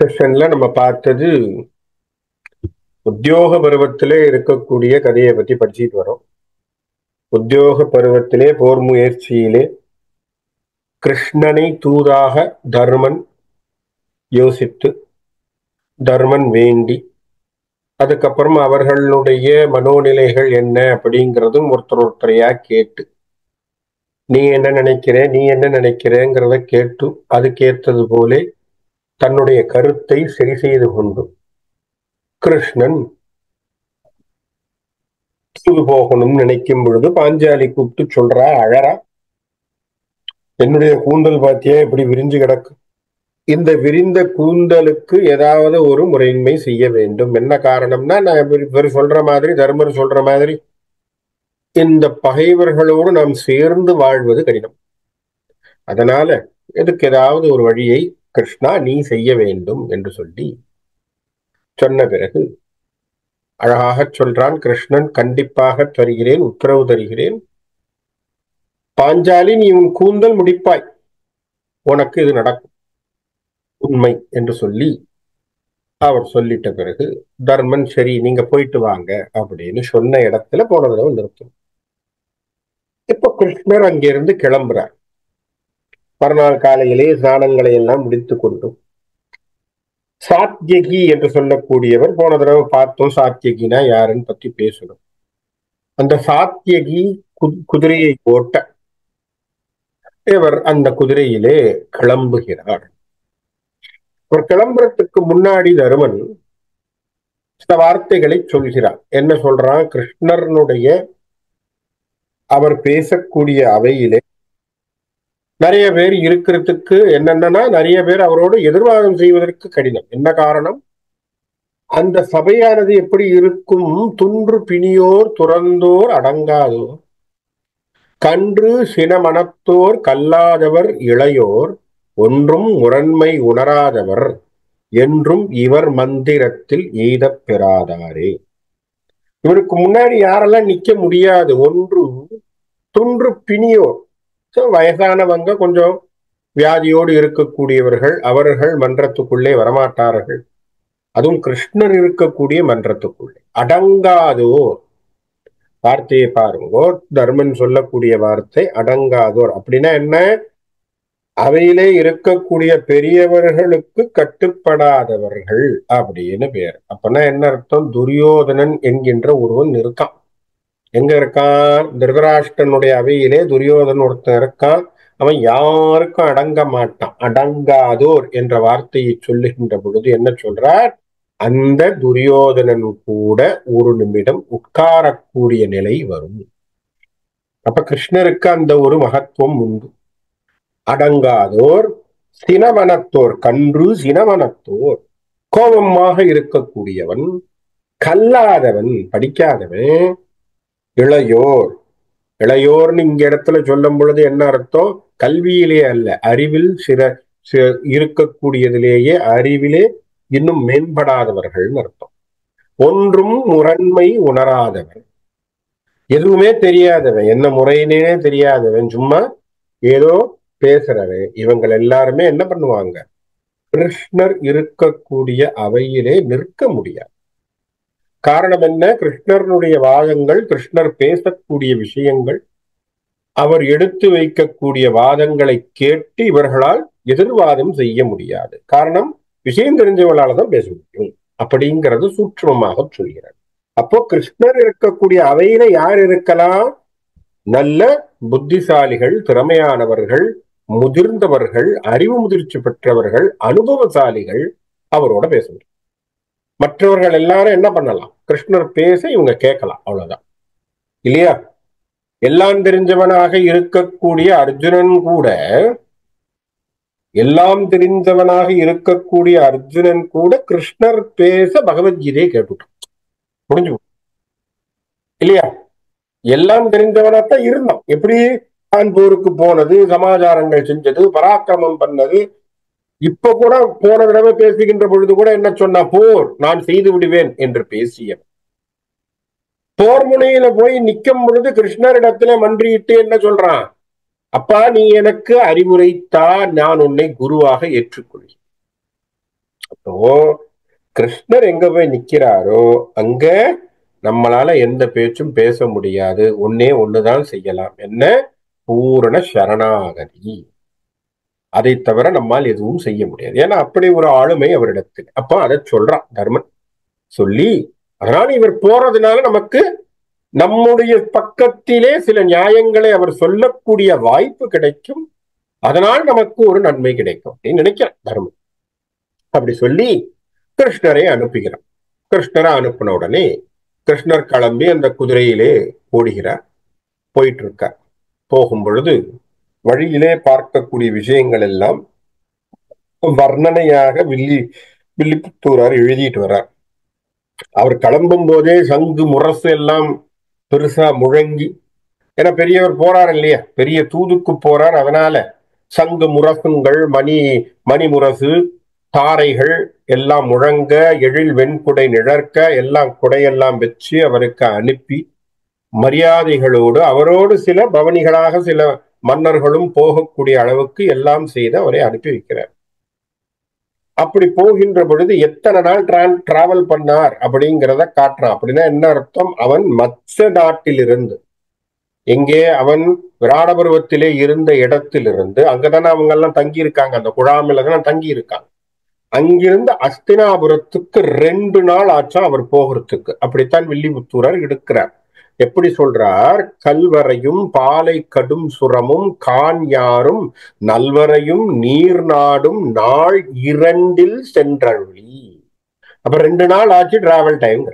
செஷன்ல நம்ம பார்த்தது உத்தியோக பருவத்திலே இருக்கக்கூடிய கதையை பத்தி படிச்சுட்டு வரோம். உத்தியோக பருவத்திலே போர் முயற்சியிலே கிருஷ்ணனை தூதாக தர்மன் யோசித்து தர்மன் வேண்டி அதுக்கப்புறம் அவர்களுடைய மனோநிலைகள் என்ன அப்படிங்கிறதும் ஒருத்தரையா கேட்டு நீ என்ன நினைக்கிறேங்கிறத கேட்டு அதுக்கேற்றது போலே தன்னுடைய கருத்தை சரி செய்து கொண்டு கிருஷ்ணன் போகணும்னு நினைக்கும் பொழுது பாஞ்சாலி கூப்பிட்டு சொல்றா, அழறா, என்னுடைய கூந்தல் பாத்தியா இப்படி விரிஞ்சு கிடக்கு, இந்த விரிந்த கூந்தலுக்கு ஏதாவது ஒரு முறையின்மை செய்ய வேண்டும். என்ன காரணம்னா, நான் இவர் சொல்ற மாதிரி, தர்மர் சொல்ற மாதிரி இந்த பகைவர்களோடு நாம் சேர்ந்து வாழ்வது கடினம். அதனால இதுக்கு ஏதாவது ஒரு வழியை கிருஷ்ணா நீ செய்ய வேண்டும் என்று சொல்லி சொன்ன பிறகு அழகாக சொல்றான் கிருஷ்ணன், கண்டிப்பாக தருகிறேன், உத்தரவு தருகிறேன். பாஞ்சாலி நீ உன் கூந்தல் முடிப்பாய், உனக்கு இது நடக்கும், உண்மை என்று சொல்லி அவர் சொல்லிட்ட பிறகு தர்மன் சரி நீங்க போயிட்டு வாங்க அப்படின்னு சொன்ன இடத்துல போன தடவை நிறுத்தும். இப்ப கிருஷ்ணர் அங்கிருந்து கிளம்புறார். மறுநாள் காலையிலே ஸ்நானங்களை எல்லாம் முடித்து கொண்டு சாத்யகி என்று சொல்லக்கூடியவர், போன தடவை பார்த்தோம் சாத்யகினா யாருன்னு பத்தி பேசணும். அந்த சாத்யகி குதிரையை ஓட்ட இவர் அந்த குதிரையிலே கிளம்புகிறார். அவர் கிளம்புறதுக்கு முன்னாடி தருமன் சில வார்த்தைகளை சொல்கிறார். என்ன சொல்றான், கிருஷ்ணனுடைய அவர் பேசக்கூடிய அவையிலே நிறைய பேர் இருக்கிறதுக்கு என்னன்னா, நிறைய பேர் அவரோடு எதிர்வாதம் செய்வதற்கு கடினம். என்ன காரணம், அந்த சபையானது எப்படி இருக்கும், துன்று பிணியோர் துறந்தோர் அடங்காதோர், கன்று சினமனத்தோர் கல்லாதவர் இளையோர், ஒன்றும் முரண்மை உணராதவர் என்றும் இவர் மந்திரத்தில் எய்தப் பெறாதாரே. இவருக்கு முன்னாடி யாரெல்லாம் நிக்க முடியாது, ஒன்று துன்று பிணியோர், வயசானவங்க, கொஞ்சம் வியாதியோடு இருக்கக்கூடியவர்கள், அவர்கள் மன்றத்துக்குள்ளே வரமாட்டார்கள். அதுவும் கிருஷ்ணர் இருக்கக்கூடிய மன்றத்துக்குள்ளே. அடங்காதோர், வார்த்தையை பாருங்க, தர்மன் சொல்லக்கூடிய வார்த்தை அடங்காதோர். அப்படின்னா என்ன, அவையிலே இருக்கக்கூடிய பெரியவர்களுக்கு கட்டுப்படாதவர்கள் அப்படின்னு பேர். அப்பனா என்ன அர்த்தம், துரியோதனன் என்கின்ற ஒருவன் இருக்கான். எங்க இருக்கான், திருதராஷ்டிரனுடைய அவையிலே துரியோதனன் ஒருத்தன் இருக்கான். அவன் யாருக்கும் அடங்க மாட்டான். அடங்காதோர் என்ற வார்த்தையை சொல்லுகின்ற பொழுது என்ன சொல்றார், அந்த துரியோதனன் கூட ஒரு நிமிடம் உட்காரக்கூடிய நிலை வரும். அப்ப கிருஷ்ணருக்கு அந்த ஒரு மகத்துவம் உண்டு. அடங்காதோர் சினமனத்தோர், கன்று சினமனத்தோர், கோபமாக இருக்கக்கூடியவன், கல்லாதவன் படிக்காதவன், இளையோர். இளையோர்னு இங்க இடத்துல சொல்லும் பொழுது என்ன அர்த்தம், கல்வியிலே அல்ல, அறிவில் இருக்கக்கூடியதிலேயே அறிவிலே இன்னும் மேம்படாதவர்கள் அர்த்தம். ஒன்றும் முரண்மை உணராதவன், எதுவுமே தெரியாதவன், என்ன முறையினே தெரியாதவன், சும்மா ஏதோ பேசுறவன். இவங்கள் எல்லாருமே என்ன பண்ணுவாங்க, கிருஷ்ணர் இருக்கக்கூடிய அவையிலே நிற்க முடியாது. காரணம் என்ன, கிருஷ்ணருடைய வாதங்கள், கிருஷ்ணர் பேசக்கூடிய விஷயங்கள், அவர் எடுத்து வைக்கக்கூடிய வாதங்களை கேட்டு இவர்களால் எதிர்வாதம் செய்ய முடியாது. காரணம், விஷயம் தெரிஞ்சவர்களால தான் பேச முடியும் அப்படிங்கிறது சூட்சமமாக சொல்கிறார். அப்போ கிருஷ்ணர் இருக்கக்கூடிய அவையில யார் இருக்கலாம், நல்ல புத்திசாலிகள், திறமையானவர்கள், முதிர்ந்தவர்கள், அறிவு முதிர்ச்சி பெற்றவர்கள், அனுபவசாலிகள் அவரோட பேச முடியும். மற்றவர்கள் எல்லாரும் என்ன பண்ணலாம், கிருஷ்ணர் பேச இவங்க கேட்கலாம், அவ்வளவுதான் இல்லையா. எல்லாம் தெரிஞ்சவனாக இருக்கக்கூடிய அர்ஜுனன் கூட, எல்லாம் தெரிந்தவனாக இருக்கக்கூடிய அர்ஜுனன் கூட கிருஷ்ணர் பேச பகவத்கீதையை கேட்டுட்டான், முடிஞ்சு இல்லையா. எல்லாம் தெரிந்தவனாத்தான் இருந்தான். எப்படி தான் போருக்கு போனது, சமாச்சாரங்கள் செஞ்சது, பராக்கிரமம் பண்ணது. இப்ப கூட போன தடவை பேசுகின்ற பொழுது கூட என்ன சொன்னா, போர் நான் செய்து விடுவேன் என்று பேசிய போர் முனையில போய் நிற்கும் பொழுது கிருஷ்ணரிடத்துல மன்றியிட்டு என்ன சொல்றான், அப்பா நீ எனக்கு அறிவுரைத்தா நான் உன்னை குருவாக ஏற்றுக்கொள்கிறேன். அப்போ கிருஷ்ணர் எங்க போய் நிக்கிறாரோ அங்க நம்மளால எந்த பேச்சும் பேச முடியாது. ஒன்னே ஒண்ணுதான் செய்யலாம், என்ன? பூரண சரணாகதி. அதை தவிர நம்மால் எதுவும் செய்ய முடியாது. ஏன்னா அப்படி ஒரு ஆளுமை அவரிடத்தில். அப்போ அதை சொல்றான் தர்மன் சொல்லி, அதனால இவர் போறதுனால நமக்கு நம்முடைய பக்கத்திலே சில நியாயங்களை அவர் சொல்லக்கூடிய வாய்ப்பு கிடைக்கும். அதனால் நமக்கு ஒரு நன்மை கிடைக்கும் அப்படின்னு நினைக்கிறான் தர்மன். அப்படி சொல்லி கிருஷ்ணரை அனுப்புகிறான். கிருஷ்ணரை அனுப்பின உடனே கிருஷ்ணர் கிளம்பி அந்த குதிரையிலே ஓடுகிறார். போயிட்டு இருக்கார். போகும் பொழுது வழியிலே பார்க்கக்கூடிய விஷயங்கள் எல்லாம் வர்ணனையாக வில்லிபுத்தூரார் எழுதிட்டு வர்றார். அவர் கிளம்பும் போதே சங்கு முரசு எல்லாம் பெருசா முழங்கி, ஏன்னா பெரியவர் போறார் இல்லையா, பெரிய தூதுக்கு போறார். அதனால சங்கு முரசுங்கள், மணி முரசு தாரைகள் எல்லாம் முழங்க, எழில் வெண்குடை நிழற்க, எல்லாம் குடையெல்லாம் வச்சு அவருக்கு அனுப்பி மரியாதைகளோடு, அவரோடு சில பவனிகளாக சில மன்னர்களும் போகக்கூடிய அளவுக்கு எல்லாம் செய்து அவரை அனுப்பி வைக்கிறார். அப்படி போகின்ற பொழுது எத்தனை நாள் டிராவல் பண்ணார் அப்படிங்கிறத காட்டுறான். அப்படின்னா என்ன அர்த்தம்? அவன் மற்ற நாட்டிலிருந்து, எங்கே அவன் விராடபருவத்திலே இருந்த இடத்திலிருந்து, அங்கதானே அவங்க எல்லாம் தங்கி இருக்காங்க, அந்த குழாமில தான் தங்கி இருக்காங்க. அங்கிருந்து அஸ்தினாபுரத்துக்கு 2 நாள் ஆச்சா அவர் போகிறதுக்கு. அப்படித்தான் வில்லிபுத்தூரர் எடுக்கிறார். எப்படி சொல்றார்? கல்வரையும் பாலை கடும் சுரமும் கான்யாரும் நல்வரையும் நீர் நாடும் நாள் 2 சென்றருளி. அப்ப 2 நாள் ஆச்சு டிராவல் டைம்.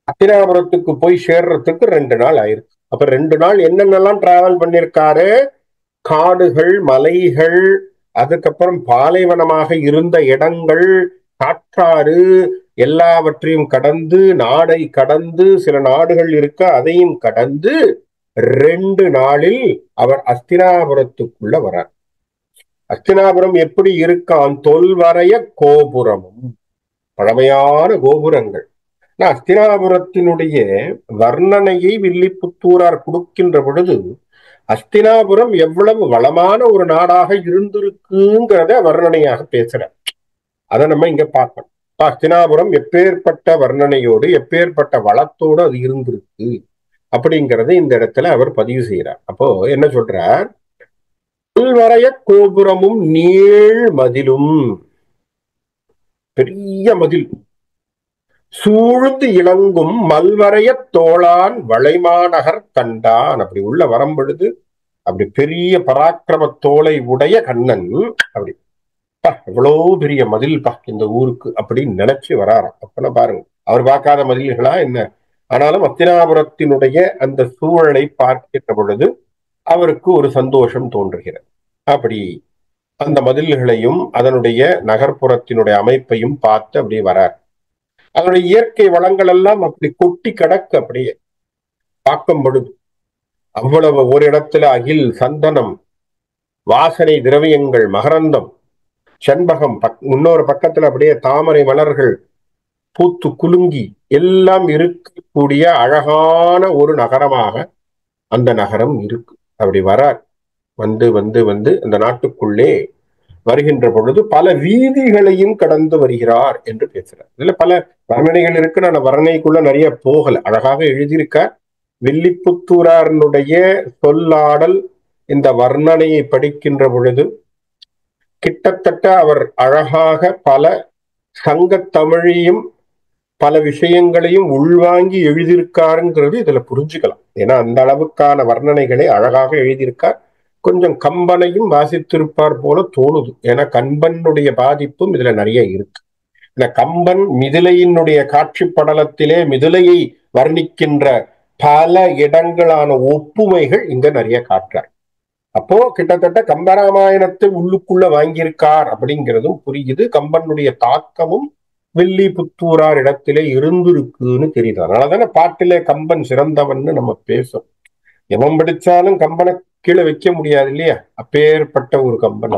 அஸ்தினாபுரத்துக்கு போய் சேர்றதுக்கு 2 நாள் ஆயிருக்கு. அப்ப 2 நாள் என்னென்னலாம் டிராவல் பண்ணிருக்காரு? காடுகள், மலைகள், அதுக்கப்புறம் பாலைவனமாக இருந்த இடங்கள், காற்றாறு, எல்லாவற்றையும் கடந்து, நாடை கடந்து, சில நாடுகள் இருக்க அதையும் கடந்து 2 நாளில் அவர் அஸ்தினாபுரத்துக்குள்ள வரார். அஸ்தினாபுரம் எப்படி இருக்கான்? தொல்வரைய கோபுரமும், பழமையான கோபுரங்கள். அஸ்தினாபுரத்தினுடைய வர்ணனையை வில்லிபுத்தூரார் கொடுக்கின்ற பொழுது அஸ்தினாபுரம் எவ்வளவு வளமான ஒரு நாடாக இருந்திருக்குங்கிறத வர்ணனையாக பேசுற. அதை நம்ம இங்க பார்க்கணும். அஸ்தினாபுரம் எப்பேற்பட்ட வர்ணனையோடு, எப்பேற்பட்ட வளத்தோடு அது இருந்திருக்கு அப்படிங்கறத இந்த இடத்துல அவர் பதிவு செய்யறார். அப்போ என்ன சொல்றார்? பல்வரைய கோபுரமும் நீள் மதிலும், பெரிய மதில், சூழ்ந்து இளங்கும் மல்வரைய தோளான் வளைமாநகர் கண்டான். அப்படி உள்ள வரும்பொழுது அப்படி பெரிய பராக்கிரம தோலை உடைய கண்ணன், அப்படி எவ்வளவு பெரிய மதில் இந்த ஊருக்கு அப்படின்னு நினைச்சு வராராம். அப்பனா பாருங்க, அவர் பார்க்காத மதில்களா என்ன? ஆனாலும் அஸ்தினாபுரத்தினுடைய அந்த சூழலை பார்க்கின்ற பொழுது அவருக்கு ஒரு சந்தோஷம் தோன்றுகிறது. அப்படி அந்த மதில்களையும் அதனுடைய நகர்ப்புறத்தினுடைய அமைப்பையும் பார்த்து அப்படி வரார். அதனுடைய இயற்கை வளங்கள் எல்லாம் அப்படி கொட்டி கிடக்கு. அப்படியே பார்க்கும் பொழுது அவ்வளவு ஒரு இடத்துல அகில், சந்தனம், வாசனை திரவியங்கள், மகரந்தம், செண்பகம், இன்னொரு பக்கத்துல அப்படியே தாமரை மலர்கள் பூத்து குலுங்கி எல்லாம் இருக்கக்கூடிய அழகான ஒரு நகரமாக அந்த நகரம் இருக்கு. அப்படி வரார். வந்து வந்து வந்து அந்த நாட்டுக்குள்ளே வருகின்ற பொழுது பல வீதிகளையும் கடந்து வருகிறார் என்று பேசுறார். இதுல பல வர்ணனைகள் இருக்கு. நான் வர்ணனைக்குள்ள நிறைய போகல. அழகாக எழுதியிருக்கார் வில்லிபுத்தூராரனுடைய சொல்லாடல். இந்த வர்ணனையை படிக்கின்ற பொழுது கிட்டத்தட்ட அவர் அழகாக பல சங்கத்தமிழையும் பல விஷயங்களையும் உள்வாங்கி எழுதியிருக்காருங்கிறது இதுல புரிஞ்சுக்கலாம். ஏன்னா அந்த அளவுக்கான வர்ணனைகளை அழகாக எழுதியிருக்கார். கொஞ்சம் கம்பனையும் வாசித்திருப்பார் போல தோணுது. ஏன்னா கம்பனுடைய பாதிப்பும் இதுல நிறைய இருக்கு. இந்த கம்பன் மிதிலையினுடைய காட்சி படலத்திலே மிதிலையை வர்ணிக்கின்ற பல இடங்களான ஒப்புமைகள் இங்க நிறைய காட்டுறார். அப்போ கிட்டத்தட்ட கம்பராமாயணத்தை உள்ளுக்குள்ள வாங்கியிருக்கார் அப்படிங்கிறதும் புரியுது. கம்பனுடைய தாக்கமும் வில்லிபுத்தூரார் இடத்திலே இருந்திருக்குன்னு தெரியுது. அதனாலதானே பாட்டிலே கம்பன் சிறந்தவன்னு நம்ம பேசும். எவன் படிச்சாலும் கம்பனை கீழே வைக்க முடியாது இல்லையா? அப்பேற்பட்ட ஒரு கம்பன்.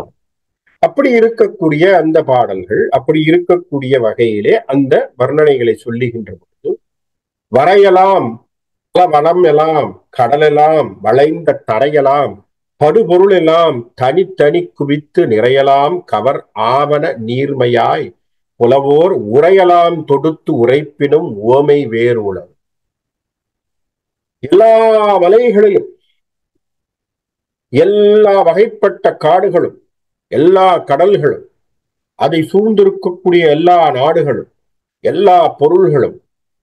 அப்படி இருக்கக்கூடிய அந்த பாடல்கள், அப்படி இருக்கக்கூடிய வகையிலே அந்த வர்ணனைகளை சொல்லுகின்ற பொழுது வரையலாம், வளம் எல்லாம், கடலெல்லாம், வளைந்த தரையலாம், படுபொருள் எல்லாம் தனித்தனி குவித்து நிறையலாம் கவர் ஆவன நீர்மையாய் புலவோர் உரையலாம் தொடுத்து உரைப்பினும் உவமை வேறு உள. எல்லா மலைகளிலும் எல்லா வகைப்பட்ட காடுகளும் எல்லா கடல்களும் அதை சூழ்ந்திருக்கக்கூடிய எல்லா நாடுகளும் எல்லா பொருள்களும்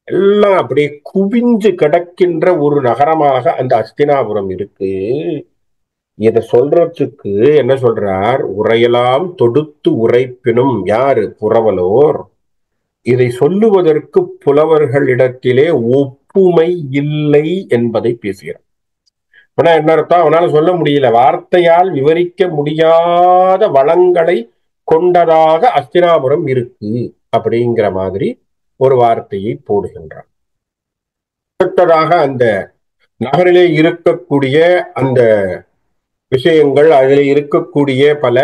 எல்லாம் அப்படியே குவிஞ்சு கிடக்கின்ற ஒரு நகரமாக அந்த அஸ்தினாபுரம் இருக்கு. இத சொல்றதுக்கு என்ன சொல்றார்? உரையலாம் தொடுத்து உரைப்பினும். யாரு? புரவலோர். இதை சொல்லுவதற்கு புலவர்களிடத்திலே ஒப்புமை இல்லை என்பதை பேசுகிறார். ஆனா என்ன அர்த்தம்? அவனால சொல்ல முடியல. வார்த்தையால் விவரிக்க முடியாத வளங்களை கொண்டதாக அஸ்தினாபுரம் இருக்கு அப்படிங்கிற மாதிரி ஒரு வார்த்தையை போடுகின்றான். அடுத்ததாக அந்த நகரிலே இருக்கக்கூடிய அந்த விஷயங்கள், அதில் இருக்கக்கூடிய பல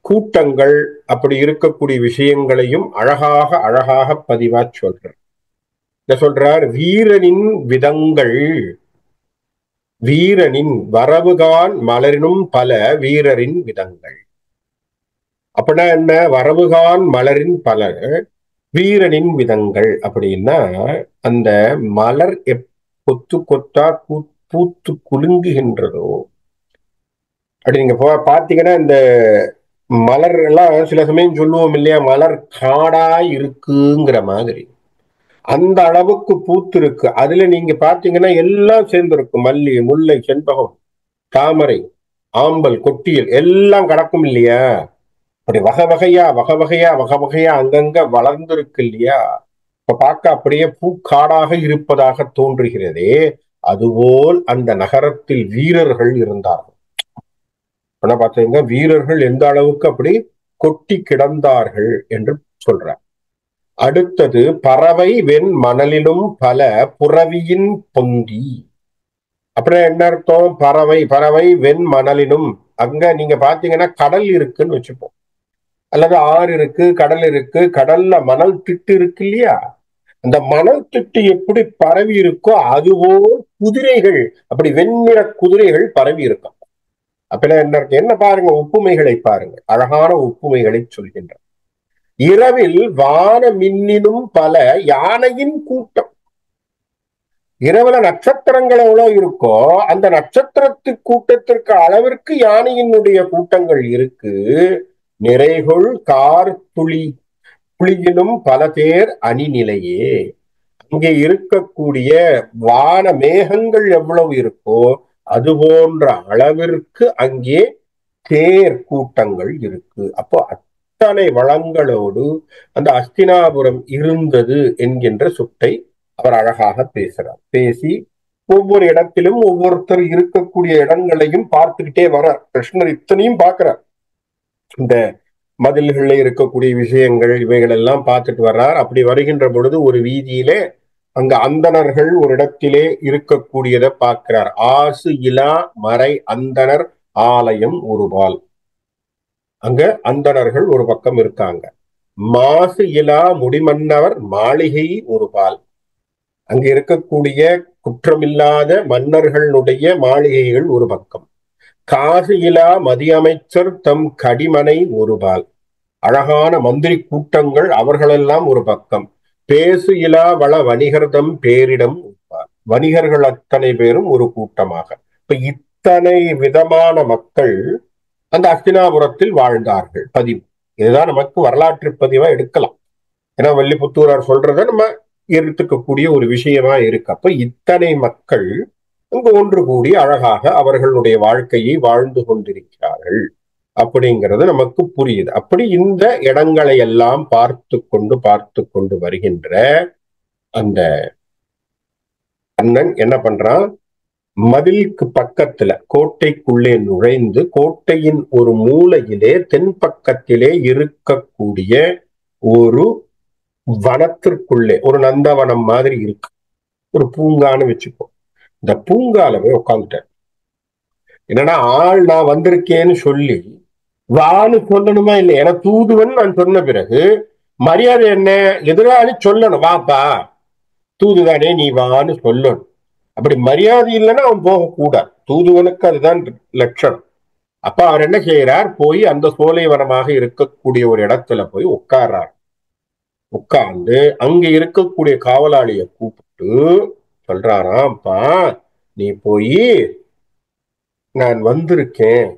கூட்டங்கள், அப்படி இருக்கக்கூடிய விஷயங்களையும் அழகாக அழகாக பதிவா சொல்றார். என்ன சொல்றார்? வீரனின் விதங்கள், வீரனின் வரவுகான் மலரினும் பல வீரரின் விதங்கள். அப்படின்னா என்ன? வரவுகான் மலரின் பல வீரனின் விதங்கள் அப்படின்னா, அந்த மலர் கொத்து கொத்தா பூத்து குலுங்குகின்றதோ அப்படி நீங்க பாத்தீங்கன்னா, இந்த மலர் எல்லாம் சில சமயம் சொல்லுவோம் இல்லையா, மலர் காடா இருக்குங்கிற மாதிரி அந்த அளவுக்கு பூத்து இருக்கு. அதுல நீங்க பாத்தீங்கன்னா எல்லாம் சேர்ந்திருக்கு. மல்லி, முல்லை, செண்பகம், தாமரை, ஆம்பல், கொட்டியல் எல்லாம் கிடக்கும் இல்லையா. அப்படி வகை வகையா வகை வகையா வகை வகையா அங்கங்க வளர்ந்திருக்கு இல்லையா. இப்ப பார்க்க அப்படியே பூக்காடாக இருப்பதாக தோன்றுகிறதே. அதுபோல் அந்த நகரத்தில் வீரர்கள் இருந்தார்கள். ஆனா பாத்தீங்க, வீரர்கள் எந்த அளவுக்கு அப்படி கொட்டி கிடந்தார்கள் என்று சொல்றார். அடுத்தது பறவை வெண் மணலிலும் பல புறவியின் பொங்கி. அப்புறம் என்ன அர்த்தம்? பறவை பறவை வெண் மணலிலும். அங்க நீங்க பாத்தீங்கன்னா கடல் இருக்குன்னு வச்சுப்போம், அல்லது ஆறு இருக்கு, கடல் இருக்கு. கடல்ல மணல் திட்டு இருக்கு இல்லையா. அந்த மணல் திட்டு எப்படி பரவி இருக்கோ அதுபோல் குதிரைகள், அப்படி வெண்ணிற குதிரைகள் பரவி இருக்கும். அப்படின்னா என்ன இருக்கு? என்ன பாருங்க, ஒப்புமைகளை பாருங்க, அழகான ஒப்புமைகளை சொல்கின்ற. இரவில் வான மின்னினும் பல யானையின் கூட்டம். இரவுல நட்சத்திரங்கள் எவ்வளவு இருக்கோ அந்த நட்சத்திரத்து கூட்டத்திற்கு அளவிற்கு யானையினுடைய கூட்டங்கள் இருக்கு. நிறைகொள் கார் புலியினும் பல பேர் அணிநிலையே. இங்கே இருக்கக்கூடிய வான மேகங்கள் எவ்வளவு இருக்கோ அது போன்ற அளவிற்கு அங்கே தேர் கூட்டங்கள் இருக்கு. அப்போ அத்தனை வளங்களோடு அந்த அஸ்தினாபுரம் இருந்தது என்கின்ற சுட்டை அவர் அழகாக பேசுறார். பேசி ஒவ்வொரு இடத்திலும் ஒவ்வொருத்தர் இருக்கக்கூடிய இடங்களையும் பார்த்துக்கிட்டே வர்றார். கிருஷ்ணர் இத்தனையும் பார்க்கிறார். இந்த மதில்கள்ல இருக்கக்கூடிய விஷயங்கள் இவைகள் எல்லாம் பார்த்துட்டு வர்றார். அப்படி வருகின்ற பொழுது ஒரு வீதியிலே அங்க அந்தணர்கள் ஒரு இடத்திலே இருக்கக்கூடியதை பார்க்கிறார். ஆசு இலா மறை அந்தணர் ஆலயம் ஒருபால். அங்க அந்தணர்கள் ஒரு பக்கம் இருக்காங்க. மாசு இலா முடிமன்னவர் மாளிகை ஒருபால். அங்க இருக்கக்கூடிய குற்றமில்லாத மன்னர்களுடைய மாளிகைகள் ஒரு பக்கம். காசு இலா மதியமைச்சர் தம் கடிமனை ஒருபால். அழகான மந்திரி கூட்டங்கள் அவர்களெல்லாம் ஒரு பக்கம். பேசு இலா வள வணிகர்தம் பேரிடம் ஒருபால். வணிகர்கள் அத்தனை பேரும் ஒரு கூட்டமாக. இப்ப இத்தனை விதமான மக்கள் அந்த அஸ்தினாபுரத்தில் வாழ்ந்தார்கள். பதிவு இதுதான் நமக்கு வரலாற்று பதிவா எடுக்கலாம். ஏன்னா வள்ளிபுத்தூரார் சொல்றத நம்ம எடுத்துக்கக்கூடிய ஒரு விஷயமா இருக்கு. அப்ப இத்தனை மக்கள் அங்கு ஒன்று கூடி அழகாக அவர்களுடைய வாழ்க்கையை வாழ்ந்து கொண்டிருக்கிறார்கள் அப்படிங்கிறது நமக்கு புரியுது. அப்படி இந்த இடங்களை எல்லாம் பார்த்து கொண்டு வருகின்ற அந்த அண்ணன் என்ன பண்றான்? மதிலுக்கு பக்கத்துல கோட்டைக்குள்ளே நுழைந்து கோட்டையின் ஒரு மூலையிலே தென்பக்கத்திலே இருக்கக்கூடிய ஒரு வனத்திற்குள்ளே, ஒரு நந்தவனம் மாதிரி இருக்கு, ஒரு பூங்கான்னு வச்சுப்போம். இந்த பூங்கால போய் உட்காந்துட்டேன். என்னன்னா, ஆள் நான் வந்திருக்கேன்னு சொல்லி வான்னு சொல்லணுமா இல்லை? ஏன்னா தூதுவன் நான் சொன்ன பிறகு மரியாதை என்ன? எதிராளி சொல்லணும், வாப்பா தூதுதானே நீ வான்னு சொல்லணும். அப்படி மரியாதை இல்லைன்னா அவன் போகக்கூடாது. தூதுவனுக்கு அதுதான் லட்சணம். அப்ப அவர் என்ன செய்யறார்? போய் அந்த சோலைவனமாக இருக்கக்கூடிய ஒரு இடத்துல போய் உட்கார்றார். உட்கார்ந்து அங்க இருக்கக்கூடிய காவலாளிய கூப்பிட்டு சொல்றாராம், அப்பா நீ போய் நான் வந்திருக்கேன்,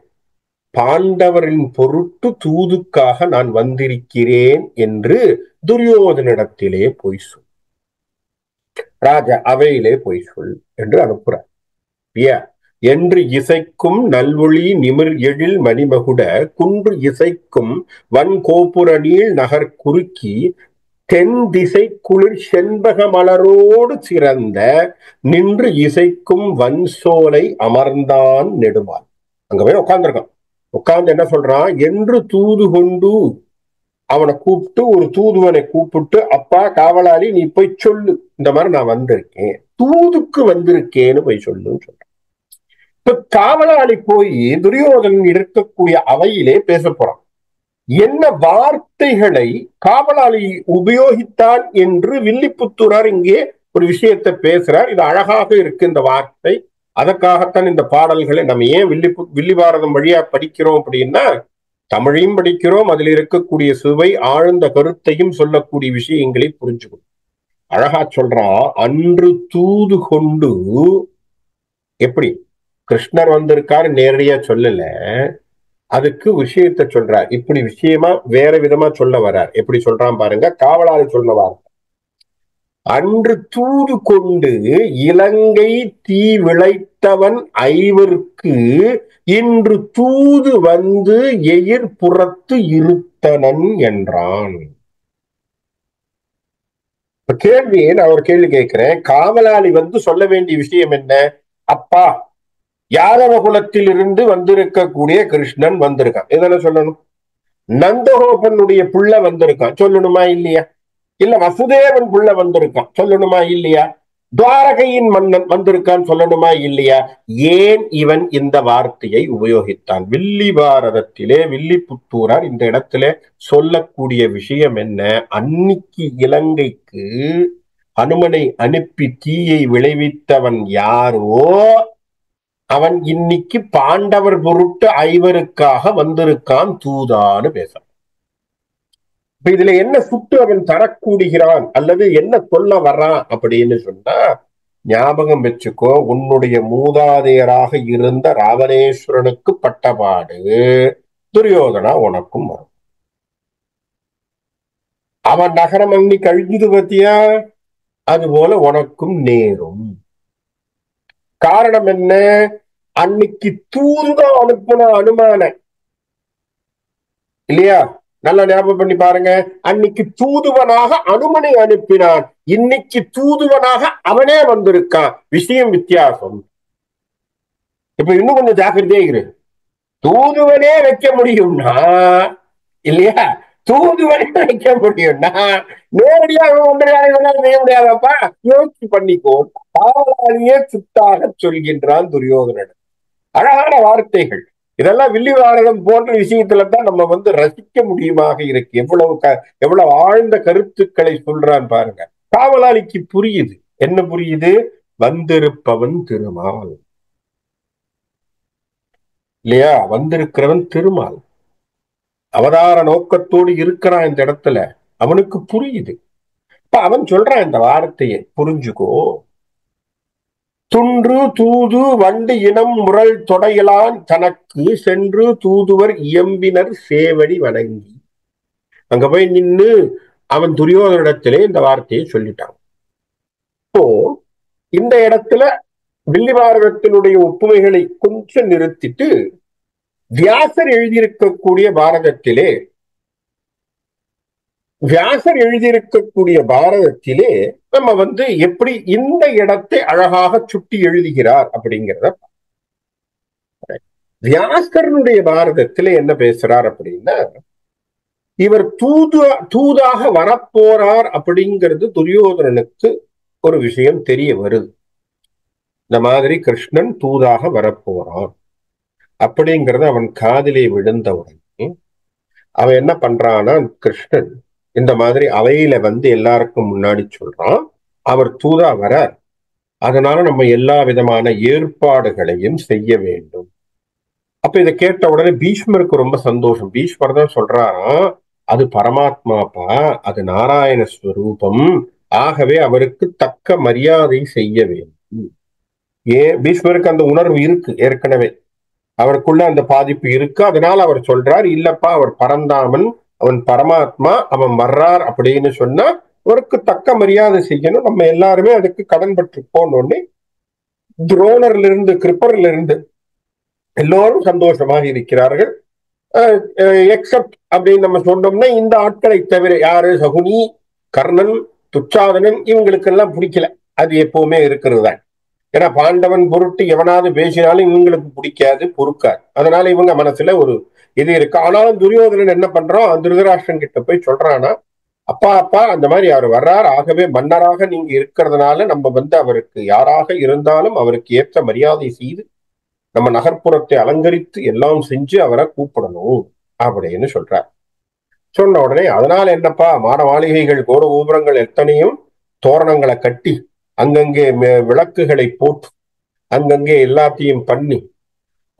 பாண்டவரின் பொருட்டு தூதுக்காக நான் வந்திருக்கிறேன் என்று துரியோதனிடத்திலே போய் சொல், ராஜா அவையிலே போய் சொல் என்று அனுப்புறார். என்று இசைக்கும் நல்வொளி நிமிர் எழில் மணிமகுட குன்று இசைக்கும் வன் கோபுர நீள் நகர் குறுக்கி தென் திசை குளிர் செண்பக மலரோடு சிறந்த நின்று இசைக்கும் வன் சோலை அமர்ந்தான் நெடுமால். அங்க போய் உட்கார்ந்துருக்கான். உட்கார்ந்து என்ன சொல்றான், என்று தூது கொண்டு அவனை கூப்பிட்டு, ஒரு தூதுவனை கூப்பிட்டு, அப்பா காவலாளி நீ போய் சொல்லு, இந்த மாதிரி நான் வந்திருக்கேன், தூதுக்கு வந்திருக்கேன்னு போய் சொல்லுன்னு சொல்றான். இப்ப காவலாளி போய் துரியோதனன் இருக்கக்கூடிய அவையிலே பேச போறான். என்ன வார்த்தைகளை காவலாளி உபயோகித்தான் என்று வில்லிபுத்தூரார் இங்கே ஒரு விஷயத்தை பேசுறார். இது அழகாக இருக்கு இந்த வார்த்தை. அதற்காகத்தான் இந்த பாடல்களை நம்ம ஏன் வில்லி பாரதம் வழியா படிக்கிறோம் அப்படின்னா, தமிழையும் படிக்கிறோம், அதில் இருக்கக்கூடிய சுவை ஆழ்ந்த கருத்தையும் சொல்லக்கூடிய விஷயங்களை புரிஞ்சுக்கணும். அழகா சொல்றான், அன்று தூது கொண்டு, எப்படி கிருஷ்ணர் வந்திருக்காரு நேரடியா சொல்லல, அதுக்கு விஷயத்தை சொல்றார். இப்படி விஷயமா வேற விதமா சொல்ல வர்றார். எப்படி சொல்றான் பாருங்க, காவலாளி சொல்லவார், அன்று தூது கொண்டு இலங்கை தீ விளைத்தவன் ஐவருக்கு இன்று தூது வந்து எயிர் புறத்து இருத்தனன் என்றான். கேள்வியை நான் ஒரு கேள்வி கேட்கிறேன். காவலாளி வந்து சொல்ல வேண்டிய விஷயம் என்ன? அப்பா யாதவ குலத்தில் இருந்து வந்திருக்கக்கூடிய கிருஷ்ணன் வந்திருக்கான், இதெல்லாம் சொல்லணும். நந்தகோபனுடைய புள்ள வந்திருக்கான், சொல்லணுமா இல்லையா? இல்ல வசுதேவன் புள்ள வந்திருக்கான், சொல்லணுமா இல்லையா? துவாரகையின் மன்னன் வந்திருக்கான், சொல்லணுமா இல்லையா? ஏன் இவன் இந்த வார்த்தையை உபயோகித்தான்? வில்லி பாரதத்திலே வில்லிபுத்தூரார் இந்த இடத்துல சொல்லக்கூடிய விஷயம் என்ன? அன்னிக்கு இலங்கைக்கு அனுமனை அனுப்பி தீயை விளைவித்தவன் யாரோ அவன் இன்னைக்கு பாண்டவர் பொருட்டு ஐவருக்காக வந்திருக்கான் தூதான்னு பேச. இப்ப இதுல என்ன சுட்டு அவன் தரக்கூடிகிறான் அல்லது என்ன சொல்ல வர்றான் அப்படின்னு சொன்னா, ஞாபகம் வச்சுக்கோ, உன்னுடைய மூதாதையராக இருந்த ராவணேஸ்வரனுக்கு பட்டபாடு துரியோதனா உனக்கும் வரும். அவன் நகரம் அன்னி கழிஞ்சது பத்தியா, அது போல உனக்கும் நேரும். காரணம் என்ன? அன்னைக்கு தூதுதான் அனுப்புன அனுமான இல்லையா? நல்லா ஞாபகம் பண்ணி பாருங்க. அன்னைக்கு தூதுவனாக அனுமனை அனுப்பினான், இன்னைக்கு தூதுவனாக அவனே வந்திருக்கான். விஷயம் வித்தியாசம். இப்ப இன்னும் கொஞ்சம் ஜாக்கிரதையா இரு. தூதுவனே வைக்க முடியும்னா இல்லையா, தூதுவனே வைக்க முடியும்னா நேரடியாக ஒன்றையாக செய்ய முடியாதப்பா, யோசிச்சு பண்ணிக்கோ. காவலாளியே சுத்தாக சொல்கின்றான் துரியோதனன். அழகான வார்த்தைகள் இதெல்லாம். வில்லி பாரதம் போன்ற விஷயத்துல தான் நம்ம வந்து ரசிக்க முடியுமாக இருக்கு. எவ்வளவு ஆழ்ந்த கருத்துக்களை சொல்றான் பாருங்க. காவலாளிக்கு புரியுது. என்ன புரியுது? வந்திருப்பவன் திருமால் இல்லையா? வந்திருக்கிறவன் திருமால் அவதார நோக்கத்தோடு இருக்கிறான் இந்த இடத்துல. அவனுக்கு புரியுது. இப்ப அவன் சொல்றான் இந்த வார்த்தையை புரிஞ்சுக்கோ. துன்று தூது வண்டு இனம் முரல் தொடையிலான் தனக்கு சென்று தூதுவர் இயம்பினர் சேவடி வணங்கி. அங்க போய் நின்று அவன் துரியோதனிடத்திலே இந்த வார்த்தையை சொல்லிட்டான். இப்போ இந்த இடத்துல வில்லி பாரதத்தினுடைய ஒப்புமைகளை கொஞ்சம் நிறுத்திட்டு வியாசர் எழுதியிருக்கக்கூடிய பாரதத்திலே நம்ம வந்து எப்படி இந்த இடத்தை அழகாக சுட்டி எழுதுகிறார் அப்படிங்கிறத. வியாசருடைய பாரதத்திலே என்ன பேசுறார் அப்படின்னா, இவர் தூதாக வரப்போறார் அப்படிங்கிறது துரியோதனனுக்கு ஒரு விஷயம் தெரிய வருது. இந்த மாதிரி கிருஷ்ணன் தூதாக வரப்போறான் அப்படிங்கிறது அவன் காதிலே விழுந்தவுடன் அவன் என்ன பண்றான்னா, கிருஷ்ணன் இந்த மாதிரி அவையில வந்து எல்லாருக்கும் முன்னாடி சொல்றான், அவர் தூதா வரார், அதனால நம்ம எல்லா விதமான ஏற்பாடுகளையும் செய்ய வேண்டும். அப்ப இதை கேட்ட உடனே பீஷ்மருக்கு ரொம்ப சந்தோஷம். பீஷ்மர் தான் சொல்றாராம், அது பரமாத்மாப்பா, அது நாராயண ஸ்வரூபம். ஆகவே அவருக்கு தக்க மரியாதை செய்ய வேண்டும். ஏன் பீஷ்மருக்கு அந்த உணர்வு இருக்கு ஏற்கனவே, அவருக்குள்ள அந்த பாதிப்பு இருக்கு. அதனால அவர் சொல்றார், இல்லப்பா அவர் பரந்தாமன், அவன் பரமாத்மா, அவன் வர்றார் அப்படின்னு சொன்னா அவருக்கு தக்க மரியாதை செய்யணும். நம்ம எல்லாருமே அதுக்கு கடன் பட்டிருப்போம். உடனே துரோணர்ல இருந்து கிருப்பர்ல இருந்து எல்லோரும் சந்தோஷமாக இருக்கிறார்கள். எக்ஸப்ட் அப்படின்னு நம்ம சொன்னோம்னா இந்த ஆட்களை தவிர, யாரு, சகுனி, கர்ணன், துச்சாதனன், இவங்களுக்கெல்லாம் பிடிக்கல. அது எப்பவுமே இருக்கிறது தான். ஏன்னா பாண்டவன் பொருட்டு எவனாவது பேசினாலும் இவங்களுக்கு பிடிக்காது, பொறுக்காது. அதனால இவங்க மனசுல ஒரு இது இருக்கு. ஆனாலும் துரியோதனன் என்ன பண்றான், திருதராஷ்டிரன் கிட்ட போய் சொல்றானா, அப்பா அப்பா அந்த மாதிரி அவர் வர்றார், ஆகவே மன்னராக நீங்க இருக்கிறதுனால நம்ம அவருக்கு யாராக இருந்தாலும் அவருக்கு ஏற்ற மரியாதை செய்து நம்ம நகர்ப்புறத்தை அலங்கரித்து எல்லாம் செஞ்சு அவரை கூப்பிடணும் அப்படின்னு சொல்றார். சொன்ன உடனே அதனால என்னப்பா, மாட மாளிகைகள் கோர கோபுரங்கள் எத்தனையும் தோரணங்களை கட்டி அங்கங்கே விளக்குகளை போட்டு அங்கங்கே எல்லாத்தையும் பண்ணி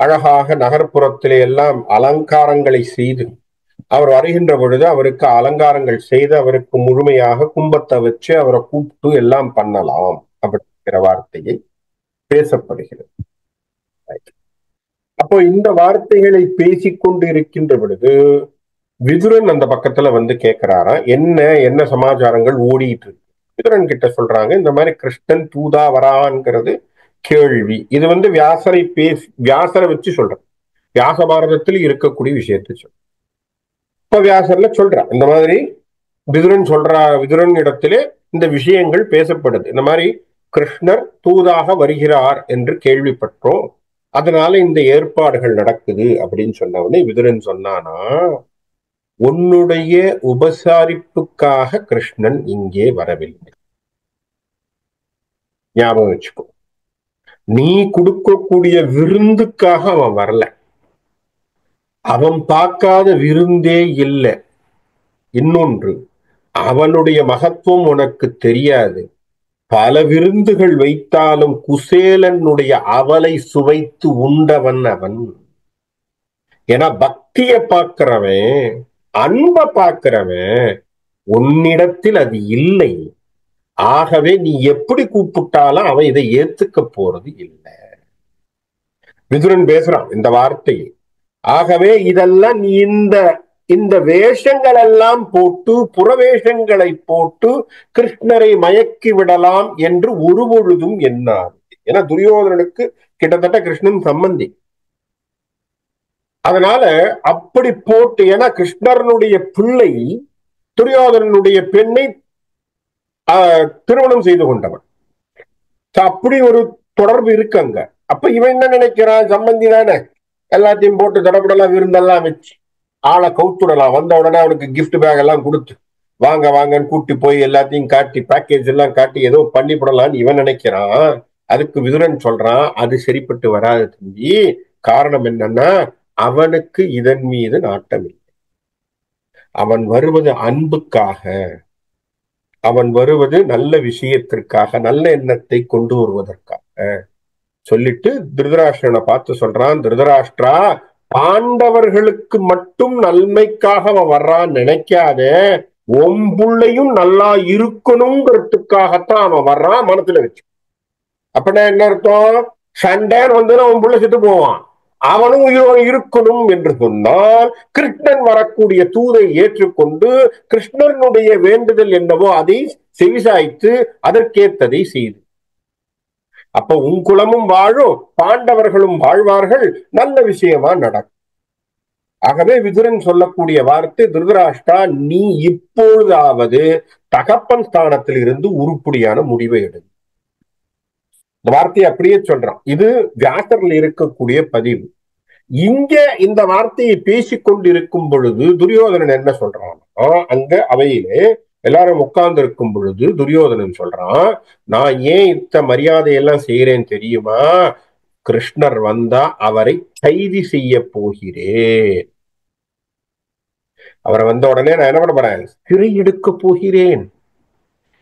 அழகாக நகர்ப்புறத்திலே எல்லாம் அலங்காரங்களை செய்து அவர் வருகின்ற பொழுது அவருக்கு அலங்காரங்கள் செய்து அவருக்கு முழுமையாக கும்பத்தை வச்சு அவரை கூப்பிட்டு எல்லாம் பண்ணலாம் அப்படிங்கிற வார்த்தையை பேசப்படுகிறது. அப்போ இந்த வார்த்தைகளை பேசிக்கொண்டு இருக்கின்ற பொழுது விதுரன் அந்த பக்கத்துல கேட்கிறாரா, என்ன என்ன சமாச்சாரங்கள் ஓடிட்டு இருக்கு. விதுரன் கிட்ட சொல்றாங்க, இந்த மாதிரி கிருஷ்ணன் தூதா வரான்ங்கிறது கேள்வி. இது வியாசரை வச்சு சொல்றேன், வியாச பாரதத்தில் இருக்கக்கூடிய விஷயத்தை சொல்ற. இப்ப வியாசர்ல சொல்ற இந்த மாதிரி விதுரன் இடத்திலே இந்த விஷயங்கள் பேசப்படுது. இந்த மாதிரி கிருஷ்ணர் தூதாக வருகிறார் என்று கேள்விப்பட்டோம், அதனால இந்த ஏற்பாடுகள் நடக்குது அப்படின்னு சொன்னவனே விதுரன் சொன்னானா, உன்னுடைய உபசாரிப்புக்காக கிருஷ்ணன் இங்கே வரவில்லை. ஞாபகம் வச்சுக்கோ, நீ கொடுக்கக்கூடிய விருந்துக்காக அவன் வரல. அவன் பார்க்காத விருந்தே இல்லை. இன்னொன்று, அவனுடைய மகத்துவம் உனக்கு தெரியாது. பல விருந்துகள் வைத்தாலும் குசேலனுடைய அவலை சுவைத்து உண்டவன் அவன். ஏன்னா பக்திய பார்க்கிறவன், அன்ப பார்க்கிறவன், உன்னிடத்தில் அது இல்லை. ஆகவே நீ எப்படி கூப்பிட்டாலும் அவன் இதை ஏத்துக்க போறது இல்லை. விதுரன் பேசுறான் இந்த வார்த்தையை. ஆகவே இதெல்லாம் நீ இந்த வேஷங்கள் எல்லாம் போட்டு, புறவேஷங்களை போட்டு கிருஷ்ணரை மயக்கி விடலாம் என்று ஒரு பொழுதும் எண்ணாது. ஏன்னா துரியோதனனுக்கு கிட்டத்தட்ட கிருஷ்ணன் சம்பந்தி. அதனால அப்படி போட்டு, ஏன்னா கிருஷ்ணனுடைய பிள்ளை துரியோதனனுடைய பெண்ணை திருமணம் செய்து கொண்டவன். அப்படி ஒரு தொடர்பு இருக்கு அங்க. அப்ப இவன் என்ன நினைக்கிறான், சம்பந்தி தானே, எல்லாத்தையும் போட்டு தடப்படலாம், விருந்தெல்லாம் வச்சு ஆளை கவுத்துடலாம். வந்த உடனே அவனுக்கு கிஃப்ட் பேக் எல்லாம் கொடுத்து வாங்க வாங்கன்னு கூட்டி போய் எல்லாத்தையும் காட்டி பேக்கேஜ் எல்லாம் காட்டி ஏதோ பண்ணி போடலான்னு இவன் நினைக்கிறான். அதுக்கு விதுரன் சொல்றான், அது சரிப்பட்டு வராது தம்பி. காரணம் என்னன்னா, அவனுக்கு இதன் மீது நாட்டம் இல்லை. அவன் வருவது அன்புக்காக, அவன் வருவது நல்ல விஷயத்திற்காக, நல்ல எண்ணத்தை கொண்டு வருவதற்காக சொல்லிட்டு திருதராஷ்டிரனை பார்த்து சொல்றான், திருதராஷ்டிரா, பாண்டவர்களுக்கு மட்டும் நன்மைக்காக அவன் வர்றான்னு நினைக்காத, ஒம்புள்ளையும் நல்லா இருக்கணுங்கிறதுக்காகத்தான் அவன் வர்றான், மனசுல வச்சு. அப்படின்னா என்ன அர்த்தம், சண்டைன்னு வந்து அவன் புள்ள செத்து போவான், அவனும் உயிரோடு இருக்கணும் என்று சொன்னால் கிருஷ்ணன் வரக்கூடிய தூதை ஏற்றுக்கொண்டு கிருஷ்ணனுடைய வேண்டுதல் என்னவோ அதை செவிசாய்த்து அதற்கேற்றதை செய்து, அப்ப உன் குலமும் வாழும், பாண்டவர்களும் வாழ்வார்கள், நல்ல விஷயமா நடக்கும். ஆகவே விதுரன் சொல்லக்கூடிய வார்த்தை, திருதராஷ்டிரா, நீ இப்பொழுதாவது தகப்பன் ஸ்தானத்தில் இருந்து உருப்படியான முடிவை எடு. இந்த வார்த்தையை அப்படியே சொல்றான். இது வியாசர்ல இருக்கக்கூடிய பதிவு. இங்க இந்த வார்த்தையை பேசிக்கொண்டு இருக்கும் பொழுது துரியோதனன் என்ன சொல்றான், அங்க அவையிலே எல்லாரும் உட்கார்ந்து இருக்கும் பொழுது துரியோதனன் சொல்றான், நான் ஏன் இத்த மரியாதையெல்லாம் செய்யறேன் தெரியுமா, கிருஷ்ணர் வந்தா அவரை கைது செய்ய போகிறேன். அவரை வந்த உடனே நான் என்ன பண்ண போறேன், சிறை எடுக்க போகிறேன்.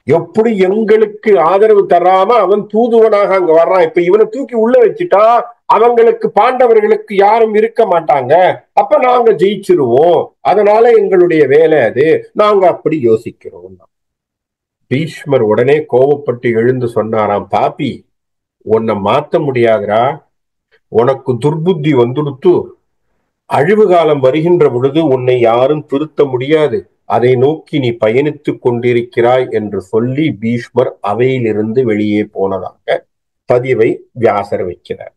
எப்படி எங்களுக்கு ஆதரவு தராம அவன் தூதுவனாக அங்க வர்றான், இப்ப இவனை தூக்கி உள்ள வச்சுட்டா அவங்களுக்கு பாண்டவர்களுக்கு யாரும் இருக்க மாட்டாங்க, அப்ப நாங்க ஜெயிச்சிருவோம், அதனால எங்களுடைய வேலை அது, நாங்க அப்படி யோசிக்கிறோம். பீஷ்மர் உடனே கோபப்பட்டு எழுந்து சொன்னாராம், பாப்பி, உன்னை மாத்த முடியாதுரா, உனக்கு துர்புத்தி வந்துடுத்து, அழிவு காலம் வருகின்ற பொழுது உன்னை யாரும் திருத்த முடியாது, அதை நோக்கி நீ பயணித்துக் கொண்டிருக்கிறாய் என்று சொல்லி பீஷ்மர் அவையிலிருந்து வெளியே போனதாக பதிவை வியாசர் வைக்கிறார்.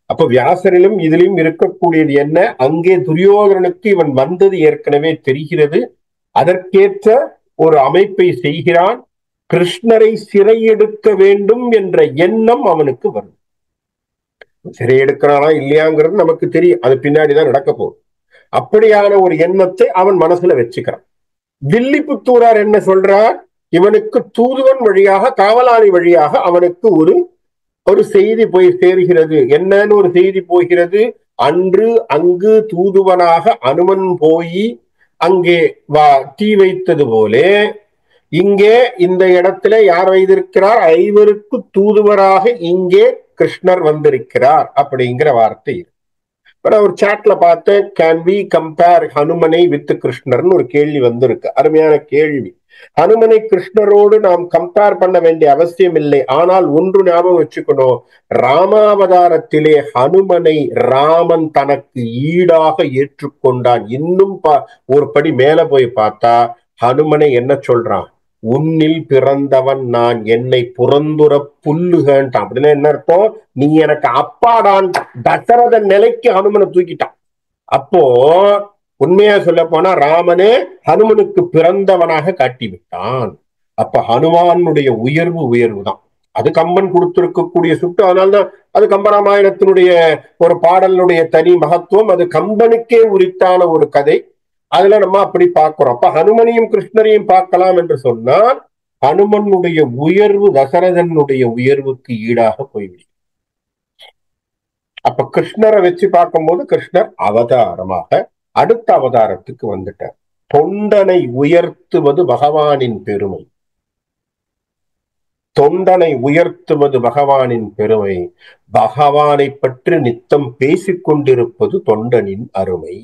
அப்ப வியாசரிலும் இதிலும் இருக்கக்கூடியது என்ன, அங்கே துரியோதனனுக்கு இவன் வந்தது ஏற்கனவே தெரிகிறது, அதற்கேற்ற ஒரு அமைப்பை செய்கிறான், கிருஷ்ணரை சிறையெடுக்க வேண்டும் என்ற எண்ணம் அவனுக்கு வரும். சிறையெடுக்கிறானா இல்லையாங்கிறது நமக்கு தெரியும், அது பின்னாடிதான் நடக்க போகுது. அப்படியான ஒரு எண்ணத்தை அவன் மனசுல வச்சுக்கிறான். வில்லிபுத்தூரார் என்ன சொல்றார், இவனுக்கு தூதுவன் வழியாக, காவலாளி வழியாக அவனுக்கு ஒரு செய்தி போய் சேர்கிறது. என்னன்னு ஒரு செய்தி போகிறது, அன்று அங்கு தூதுவனாக அனுமன் போய் அங்கே தீ வைத்தது போலே இங்கே இந்த இடத்துல யார் வைத்திருக்கிறார், ஐவருக்கு தூதுவராக இங்கே கிருஷ்ணர் வந்திருக்கிறார் அப்படிங்கிற வார்த்தை. ஒரு சாட்ல பார்த்து, கேன் வி கம்பேர் ஹனுமனை வித் கிருஷ்ணர்னு ஒரு கேள்வி வந்திருக்கு. அருமையான கேள்வி. ஹனுமனை கிருஷ்ணரோடு நாம் கம்பேர் பண்ண வேண்டிய அவசியம் இல்லை. ஆனால் ஒன்று ஞாபகம் வச்சுக்கணும், ராமாவதாரத்திலே ஹனுமனை ராமன் தனக்கு ஈடாக ஏற்றுக்கொண்டான். இன்னும் ஒரு படி மேல போய் பார்த்தா ஹனுமனை என்ன சொல்றான், உன்னில் பிறந்தவன் நான், என்னை புறந்துற புல்லுகன்ட்டான். அப்படின்னா என்ன அர்த்தம், நீ எனக்கு அப்பாடான். தசரதன் நிலைக்கு ஹனுமனை தூக்கிட்டான். அப்போ உண்மையா சொல்ல போனா ராமனே ஹனுமனுக்கு பிறந்தவனாக காட்டிவிட்டான். அப்ப ஹனுமானுடைய உயர்வு தான். அது கம்பன் கொடுத்திருக்கக்கூடிய சுட்டு. அதனால்தான் அது கம்பராமாயணத்தினுடைய ஒரு பாடலுடைய தனி மகத்துவம். அது கம்பனுக்கே உரித்தான ஒரு கதை. அதுல நம்ம அப்படி பார்க்கிறோம். அப்ப ஹனுமனையும் கிருஷ்ணரையும் பார்க்கலாம் என்று சொன்னால் ஹனுமனுடைய உயர்வு தசரதனுடைய உயர்வுக்கு ஈடாக போய்விடும். அப்ப கிருஷ்ணரை வச்சு பார்க்கும்போது கிருஷ்ணர் அவதாரமாக அடுத்த அவதாரத்துக்கு வந்துட்டார். தொண்டனை உயர்த்துவது பகவானின் பெருமை, தொண்டனை உயர்த்துவது பகவானின் பெருமை, பகவானை பற்றி நித்தம் பேசிக் கொண்டிருப்பது தொண்டனின் அருமை.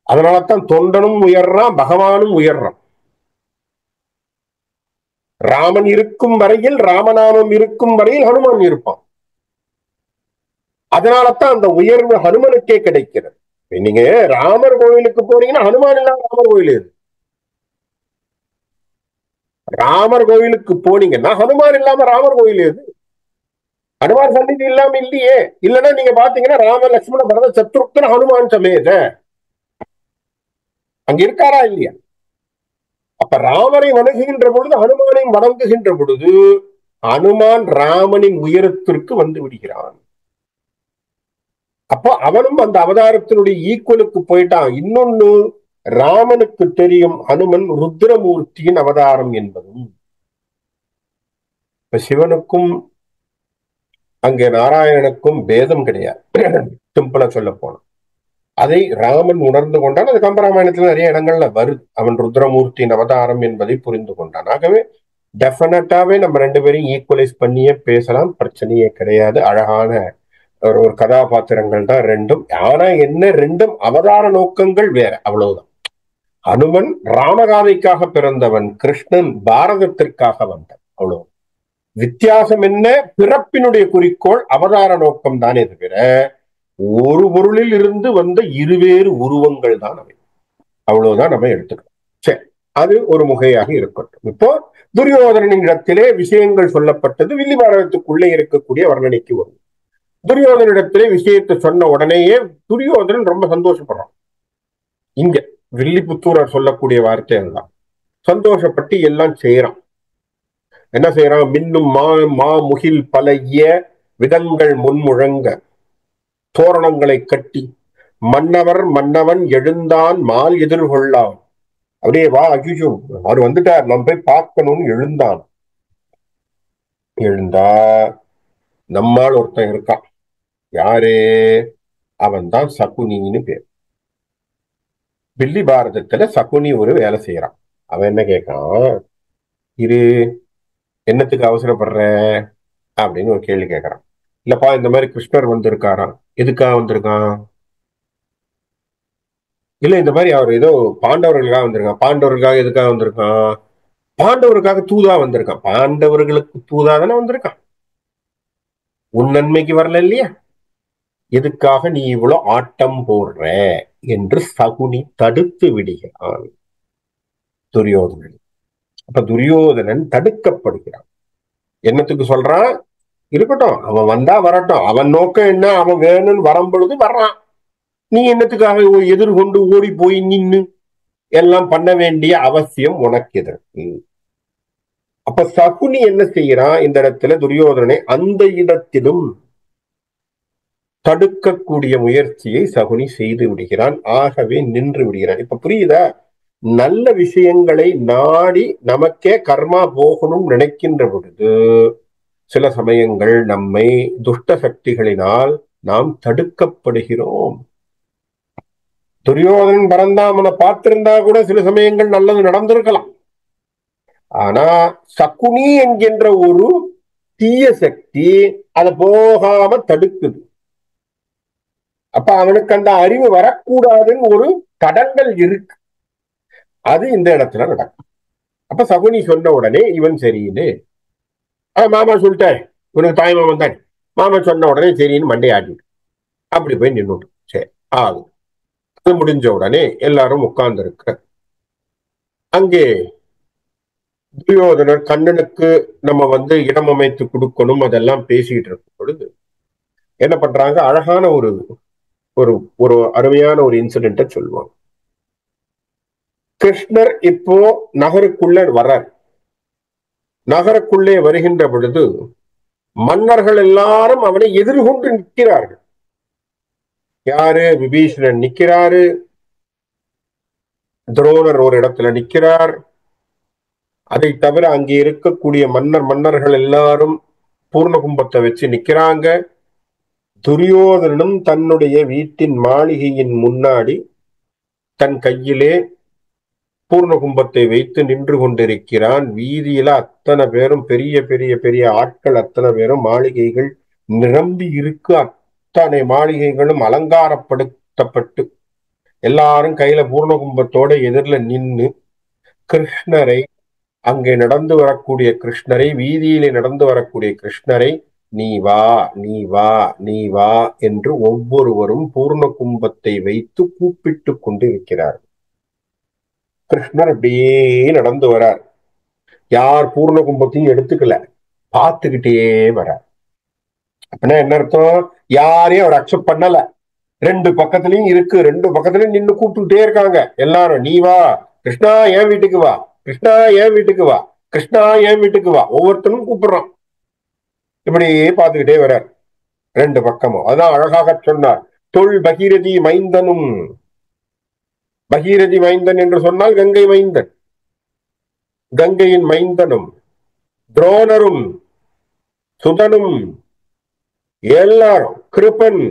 அதனாலதான் தொண்டனும் உயர்றான், பகவானும் உயர்றான். ராமன் இருக்கும் வரையில், ராமநாமம் இருக்கும் வரையில் ஹனுமான் இருப்பான். அதனாலதான் அந்த உயர்வு ஹனுமனுக்கே கிடைக்கிறது. நீங்க ராமர் கோவிலுக்கு போனீங்கன்னா ஹனுமான் இல்லாம ராமர் கோவில் எது? ராமர் கோவிலுக்கு போனீங்கன்னா ஹனுமான் இல்லாம ராமர் கோவில் எது? ஹனுமான் சன்னிதி இல்லாம இல்லையே. இல்லைன்னா நீங்க பாத்தீங்கன்னா ராம லட்சுமண பரத சத்ருக்ன ஹனுமான் சமேத அங்க இருக்காரா இல்லையா? அப்ப ராமனை வணங்குகின்ற பொழுது ஹனுமானையும் வணங்குகின்ற பொழுது ஹனுமான் ராமனின் உயரத்திற்கு வந்து விடுகிறான். அப்போ அவனும் அந்த அவதாரத்தினுடைய ஈக்குவலுக்கு போயிட்டான். இன்னொன்னு ராமனுக்கு தெரியும், ஹனுமன் ருத்ரமூர்த்தியின் அவதாரம் என்பதும். இப்ப சிவனுக்கும் அங்கே நாராயணனுக்கும் பேதம் கிடையாது, சிம்பிளா சொல்ல போன. அதை ராமன் உணர்ந்து கொண்டான். அது கம்பராமாயணத்துல நிறைய இடங்கள்ல வருது, அவன் ருத்ரமூர்த்தியின் அவதாரம் என்பதை புரிந்து கொண்டான். ஆகவே டெஃபினட்டாவே நம்ம ரெண்டு பேரையும் ஈக்குவலைஸ் பண்ணியே பேசலாம், பிரச்சனையே கிடையாது. அழகான ஒரு கதாபாத்திரங்கள் தான் ரெண்டும். ஆனா என்ன, ரெண்டும் அவதார நோக்கங்கள் வேற, அவ்வளவுதான். ஹனுமன் ராமகாதைக்காக பிறந்தவன், கிருஷ்ணன் பாரதத்திற்காக வந்தான், அவ்வளவு. வித்தியாசம் என்ன, பிறப்பினுடைய குறிக்கோள் அவதார நோக்கம் தானே தவிர ஒரு பொருளில் இருந்து வந்த இருவேறு உருவங்கள் தான் அவை, அவ்வளவுதான் நம்ம எடுத்துக்கணும். சரி, அது ஒரு முகையாக இருக்கட்டும். இப்போ துரியோதனின் இடத்திலே விஷயங்கள் சொல்லப்பட்டது, வில்லிபாரதத்துக்குள்ளே இருக்கக்கூடிய வர்ணனைக்கு வரும். துரியோதனிடத்திலே விஷயத்தை சொன்ன உடனேயே துரியோதனன் ரொம்ப சந்தோஷப்படுறான். இங்க வில்லிபுத்தூரர் சொல்லக்கூடிய வார்த்தை அதுதான், சந்தோஷப்பட்டு எல்லாம் செய்யறான். என்ன செய்யறான், மின்னும் மா முகில் பலைய விதங்கள் முன்முழங்க தோரணங்களை கட்டி மன்னவன் எழுந்தான் மால் எதிர்கொள்ளான். அப்படியே வா அகிஷு, அவர் வந்துட்டார், நம்ம போய் பார்க்கணும்னு எழுந்தான். எழுந்தா நம்மால் ஒருத்தன் இருக்கான். யாரு? அவன் தான் சகுனின்னு பேர். வில்லி பாரதத்துல சகுனி ஒரு வேலை செய்யறான். அவன் என்ன கேட்கான், இரு என்னத்துக்கு அவசரப்படுற அப்படின்னு ஒரு கேள்வி கேட்கறான். இல்லப்பா இந்த மாதிரி கிருஷ்ணர் வந்திருக்காராம். எதுக்காக வந்திருக்கான்? இல்ல இந்த மாதிரி அவர் ஏதோ பாண்டவர்களுக்காக வந்திருக்கான். பாண்டவர்களுக்காக எதுக்காக வந்திருக்கான்? பாண்டவருக்காக தூதா வந்திருக்கான். பாண்டவர்களுக்கு தூதா தானே வந்திருக்கான். உன் நன்மைக்கு வரல இல்லையா? எதுக்காக நீ இவ்வளவு ஆட்டம் போடுற என்று சகுனி தடுத்து விடுகிறான் துரியோதனன். அப்ப துரியோதனன் தடுக்கப்படுகிறான். என்னத்துக்கு சொல்றான்? இருக்கட்டும், அவன் வந்தா வரட்டும், அவன் நோக்கம் என்ன, அவன் வேணும்னு வரும்பொழுது வர்றான். நீ என்னத்துக்காக எதிர்கொண்டு ஓடி போய் நின்னு எல்லாம் பண்ண வேண்டிய அவசியம் உனக்கு எதற்கு? அப்ப சகுனி என்ன செய்யறான் இந்த இடத்துல? துரியோதனனை அந்த இடத்திலும் தடுக்கக்கூடிய முயற்சியை சகுனி செய்து விடுகிறான். ஆகவே நின்று விடுகிறான். இப்ப புரியுதா? நல்ல விஷயங்களை நாடி நமக்கே கர்மா போகணும் நினைக்கின்ற பொழுது சில சமயங்கள் நம்மை துஷ்ட சக்திகளினால் நாம் தடுக்கப்படுகிறோம். துரியோதனன் பரந்தாமனை பார்த்திருந்தா கூட சில சமயங்கள் நல்லது நடந்திருக்கலாம். ஆனா சகுனி என்கின்ற ஒரு தீய சக்தி அதை போகாம தடுக்குது. அப்ப அவனுக்கு அந்த அறிவு வரக்கூடாதுன்னு ஒரு தடங்கள் இருக்கு. அது இந்த இடத்துல நடக்கும். அப்ப சகுனி சொன்ன உடனே இவன் சரின்னு மாமா சொல்லிட்டேன், இவனுக்கு தாய் மாமன் தான், மாமா சொன்ன உடனே சரின்னு மண்டை ஆட்டிட்டு அப்படி போய் நின்றுட்டு சரி ஆகும். அது முடிஞ்ச உடனே எல்லாரும் உட்கார்ந்து இருக்க அங்கே துரியோதனர் கண்ணனுக்கு நம்ம இடம் அமைத்து கொடுக்கணும் அதெல்லாம் பேசிட்டு இருக்கும் பொழுது என்ன பண்றாங்க? அழகான ஒரு ஒரு ஒரு அருமையான ஒரு இன்சிடென்ட சொல்லுவாங்க. கிருஷ்ணர் இப்போ நகருக்குள்ள வர்றார். நகருக்குள்ளே வருகின்ற பொழுது மன்னர்கள் எல்லாரும் அவனை எதிர்கொண்டு நிற்கிறார்கள். யாரு? விபீஷணன் நிற்கிறாரு, துரோணர் ஒரு இடத்துல நிற்கிறார். அதை தவிர அங்கே இருக்கக்கூடிய மன்னர்கள் எல்லாரும் பூர்ண கும்பத்தை வச்சு நிக்கிறாங்க. துரியோதனனும் தன்னுடைய வீட்டின் மாளிகையின் முன்னாடி தன் கையிலே பூர்ண கும்பத்தை வைத்து நின்று கொண்டிருக்கிறான். வீதியில அத்தனை பேரும் பெரிய பெரிய பெரிய ஆட்கள், அத்தனை பேரும் மாளிகைகள் நிரம்பி இருக்கு. அத்தனை மாளிகைகளும் அலங்காரப்படுத்தப்பட்டு எல்லாரும் கையில பூர்ண கும்பத்தோட எதிரில நின்று கிருஷ்ணரை, அங்கே நடந்து வரக்கூடிய கிருஷ்ணரை, வீதியிலே நடந்து வரக்கூடிய கிருஷ்ணரை நீ வா, நீ வா, நீ வா என்று ஒவ்வொருவரும் பூர்ண கும்பத்தை வைத்து கூப்பிட்டு கொண்டு இருக்கிறார். கிருஷ்ணர் அப்படியே நடந்து வரார். யார் பூர்ண கும்பத்தையும் எடுத்துக்கல, பார்த்துக்கிட்டே வரார். அப்படின்னா என்ன அர்த்தம்? யாரையும் அவர் அக்செப்ட் பண்ணல. ரெண்டு பக்கத்துலயும் இருக்கு, ரெண்டு பக்கத்துலயும் நின்று கூப்பிட்டுட்டே இருக்காங்க எல்லாரும். நீ வா கிருஷ்ணா, என் வீட்டுக்கு வா, கிருஷ்ணா என் வீட்டுக்கு வா, கிருஷ்ணா என் வீட்டுக்கு வா, ஒவ்வொருத்தரும் கூப்பிடுறான். இப்படியே பார்த்துக்கிட்டே வர்றார் ரெண்டு பக்கமும். அதான் அழகாக சொன்னார், தொல் பகீரதி மைந்தனும். பகீரதி மைந்தன் என்று சொன்னால் கங்கை மைந்தன், கங்கையின் மைந்தனும் துரோணரும் சுதனும் எல்லாரும், கிருபன்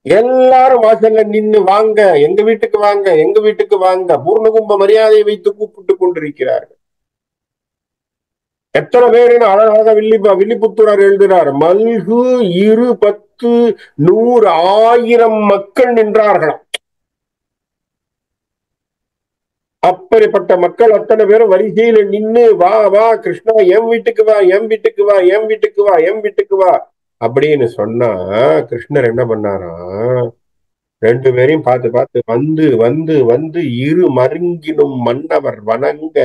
எல்லாரும் வாசல்ல நின்று வாங்க, எங்க வீட்டுக்கு வாங்க, எங்க வீட்டுக்கு வாங்க, பூர்ணகும்ப மரியாதையை வைத்து கூப்பிட்டு கொண்டிருக்கிறார்கள். எத்தனை பேருன்னு அழகாக வில்லிபுத்தூரார் எழுதினார். மல்கு 2, 10, 100, 1000 மக்கள் நின்றார்களாம். அப்படிப்பட்ட மக்கள் அத்தனை பேரும் வரிசையில நின்று வா வா கிருஷ்ணா, என் வீட்டுக்கு வா, என் வீட்டுக்கு வா, என் வீட்டுக்கு வா, என் வீட்டுக்கு வா அப்படின்னு சொன்னா கிருஷ்ணர் என்ன பண்ணாரா? ரெண்டு பேரையும் பார்த்து பார்த்து வந்து வந்து வந்து இரு மருங்கினும் மன்னவர் வணங்க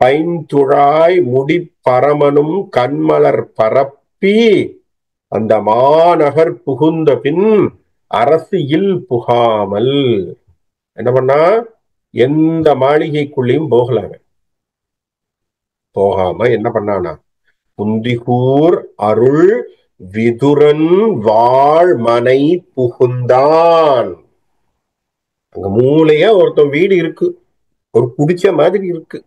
பைந்துழாய் முடி பரமனும் கண்மலர் பரப்பி அந்த மாநகர் புகுந்த பின் அரசியில் புகாமல் என்ன பண்ணா? எந்த மாளிகைக்குள்ளேயும் போகாம என்ன பண்ணானா? குந்திகூர் அருள் விதுரன் வாழ் மனை புகுந்தான். அங்க மூளையா ஒருத்தன் வீடு இருக்கு, ஒரு குடிச்ச மாதிரி இருக்கு.